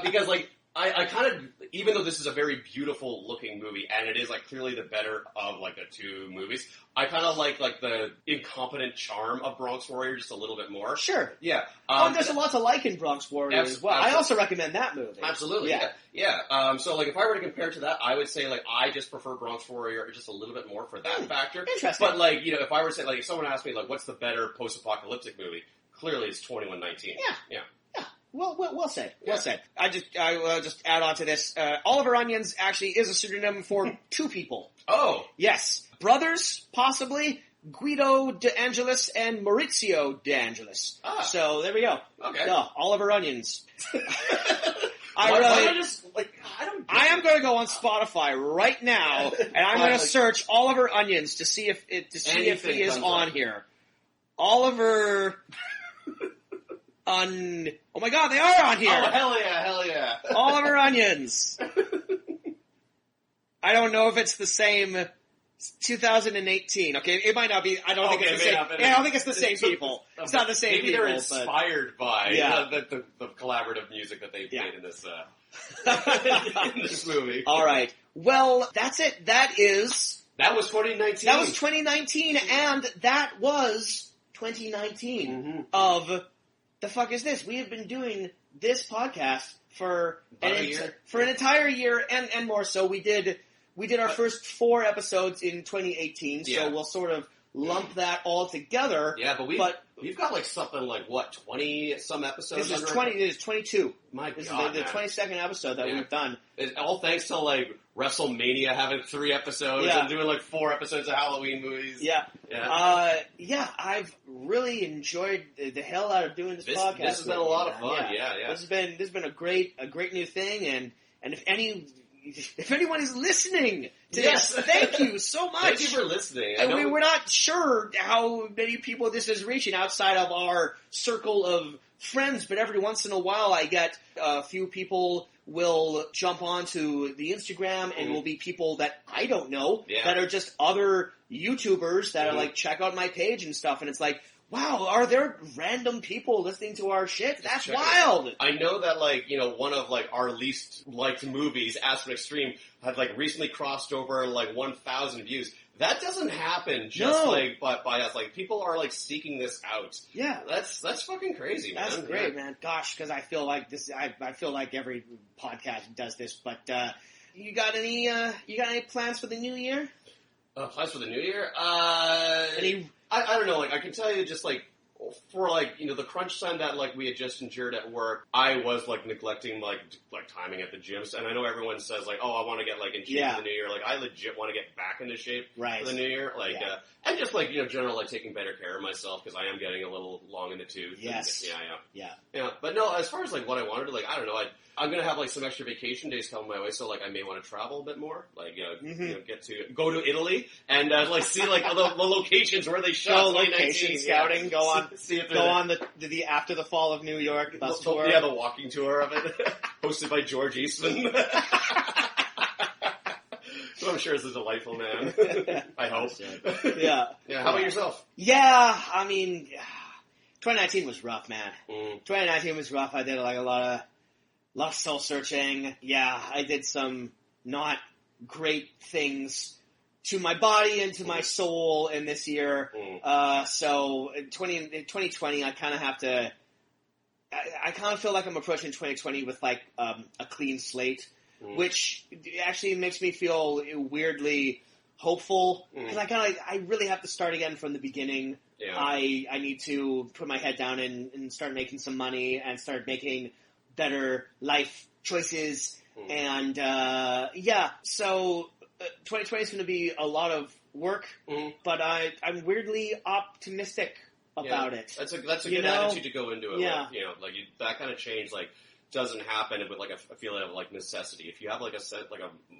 Because like. I kind of, even though this is a very beautiful looking movie, and it is like clearly the better of like the two movies, I kind of like the incompetent charm of Bronx Warrior just a little bit more. Sure. Yeah. There's a lot to like in Bronx Warrior as well. I also recommend that movie. Absolutely. Yeah. So like if I were to compare it to that, I would say like I just prefer Bronx Warrior just a little bit more for that factor. Interesting. But like, if I were to say, like if someone asked me like what's the better post-apocalyptic movie, clearly it's 2119. Yeah. Well said. Well said. I will just add on to this. Oliver Onions actually is a pseudonym for two people. Oh. Yes. Brothers, possibly. Guido De Angelis and Maurizio De Angelis. Ah. So there we go. Okay. Oliver Onions. I am going to go on Spotify right now, and I'm going to search Oliver Onions to see if he is on here. Oliver... Oh my God, they are on here! Oh, hell yeah. Oliver Onions. I don't know if it's the same 2018. Okay, it might not be. I don't think it's the same. I don't think it's the same people. It's not the same people. Maybe they're inspired by the collaborative music that they've made in this in this movie. All right. Well, that's it. That was 2019. That was 2019, and that was 2019 of... The fuck is this? We have been doing this podcast for an entire year and more so. We did our first 4 episodes in 2018, so we'll sort of lump that all together. Yeah, but we've got like something like 20 some episodes. This is 22. This is the 22nd episode that we've done. It's all thanks to like WrestleMania having 3 episodes and doing like 4 episodes of Halloween movies. Yeah. I've really enjoyed the hell out of doing this podcast. This has been a lot of fun. Yeah. This has been a great new thing, and if anyone is listening to this, thank you so much. Thank you for listening. We're not sure how many people this is reaching outside of our circle of friends, but every once in a while I get a few people will jump onto the Instagram and will be people that I don't know that are just other YouTubers that are like, check out my page and stuff, and it's like, wow, are there random people listening to our shit? That's wild! I know that, like, one of, like, our least liked movies, Aspen Extreme, had, like, recently crossed over, like, 1,000 views. That doesn't happen just, like, by us. Like, people are, like, seeking this out. Yeah. That's fucking crazy, man. That's great, man. Gosh, because I feel like this, I feel like every podcast does this, but, you got any plans for the new year? Plans for the new year? I don't know, like, I can tell you just, like, for, like, the crunch time that, like, we had just endured at work, I was, like, neglecting, like timing at the gyms, and I know everyone says, like, oh, I want to get, like, in shape for the new year, like, I legit want to get back into shape for the new year, like, and just, like, general, like, taking better care of myself, because I am getting a little long in the tooth. Yes. Yeah, but no, as far as, like, what I wanted to, like, I don't know, I'm gonna have, like, some extra vacation days coming my way, so, like, I may want to travel a bit more, like, go to Italy, and, like, see, like, the locations where they shot location scouting, go on the After the Fall of New York bus tour. Yeah, the walking tour of it, hosted by George Eastman. So I'm sure it's a delightful man. I hope. Yeah. How about yourself? Yeah, I mean, 2019 was rough, man. 2019 was rough. I did, like, a lot of soul searching. Yeah, I did some not great things to my body and to my soul in this year. So in 2020, I kind of have to. I kind of feel like I'm approaching 2020 with like a clean slate, which actually makes me feel weirdly hopeful because I really have to start again from the beginning. Yeah. I need to put my head down and start making some money and start making better life choices. And so 2020 is going to be a lot of work, but I'm weirdly optimistic about it. That's a good attitude to go into it with. Like that kind of change doesn't happen with like a feeling of like necessity. If you have like a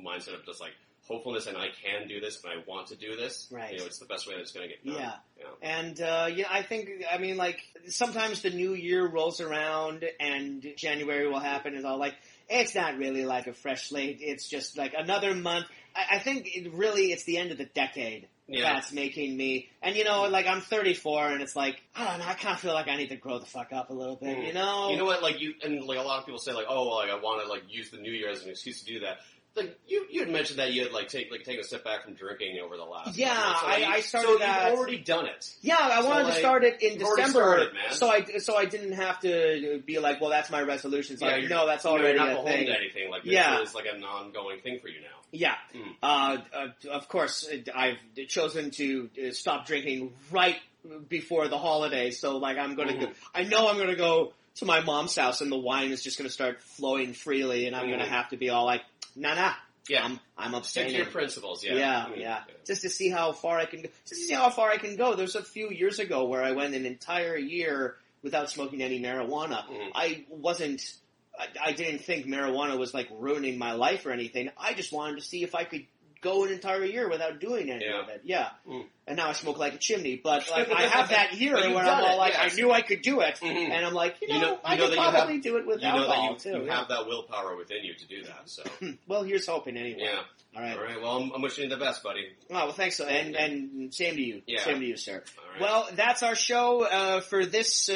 mindset of just like hopefulness and I can do this and I want to do this. Right. It's the best way that it's going to get done. Yeah. Yeah. And, I mean, like, sometimes the new year rolls around and January will happen and all, like, it's not really like a fresh slate. It's just like another month. I think it's the end of the decade. Yeah. That's making me, and like I'm 34, and it's like, I don't know, I kind of feel like I need to grow the fuck up a little bit, You know what, like a lot of people say, like, oh, well, like I want to like use the New Year as an excuse to do that. Like you had mentioned that you had taken a step back from drinking over the last. Yeah, I started so that. You've already done it. Yeah, I wanted to start it in December, started, man. so I didn't have to be like, well, that's my resolution. So no, that's you're already not a beholden thing. to anything. Like this is like an ongoing thing for you now. Yeah. Of course, I've chosen to stop drinking right before the holidays. So like, I'm going to go. I know I'm going to go to my mom's house, and the wine is just going to start flowing freely, and I'm going to have to be all like, nah. Yeah, I'm abstaining. Stick to your principles. Yeah. Just to see how far I can go. Just to see how far I can go. There's a few years ago where I went an entire year without smoking any marijuana. I didn't think marijuana was like ruining my life or anything. I just wanted to see if I could go an entire year without doing any of it. Yeah. And now I smoke like a chimney. But like I have that year where I'm all like, I knew I could do it. And I'm like, I could probably do it with alcohol too. You have that willpower within you to do that. So well, here's hoping anyway. Yeah. All right. Well, I'm wishing you the best, buddy. Oh, well, thanks. And same to you. Yeah. Same to you, sir. All right. Well, that's our show for this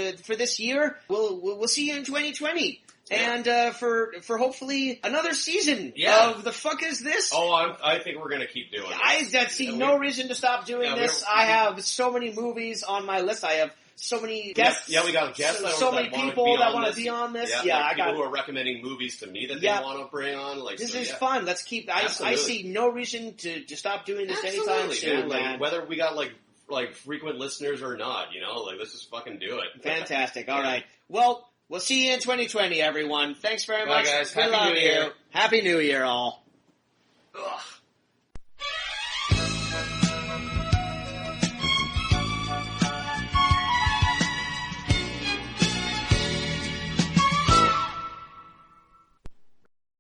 year. We'll see you in 2020. Yeah. And for hopefully another season of The Fuck Is This? Oh, I think we're going to keep doing this. I see no reason to stop doing this. I have so many movies on my list. I have so many guests. Yeah, we got guests. So many people that want to be on this. Yeah, I got people who are recommending movies to me that they want to bring on. Like this is fun. Let's keep. I see no reason to stop doing this anytime soon, man. Like, whether we got like frequent listeners or not, let's just fucking do it. Fantastic. All right. Well, we'll see you in 2020, everyone. Thanks very much. Bye, guys. We love you. Happy New Year, all. Ugh.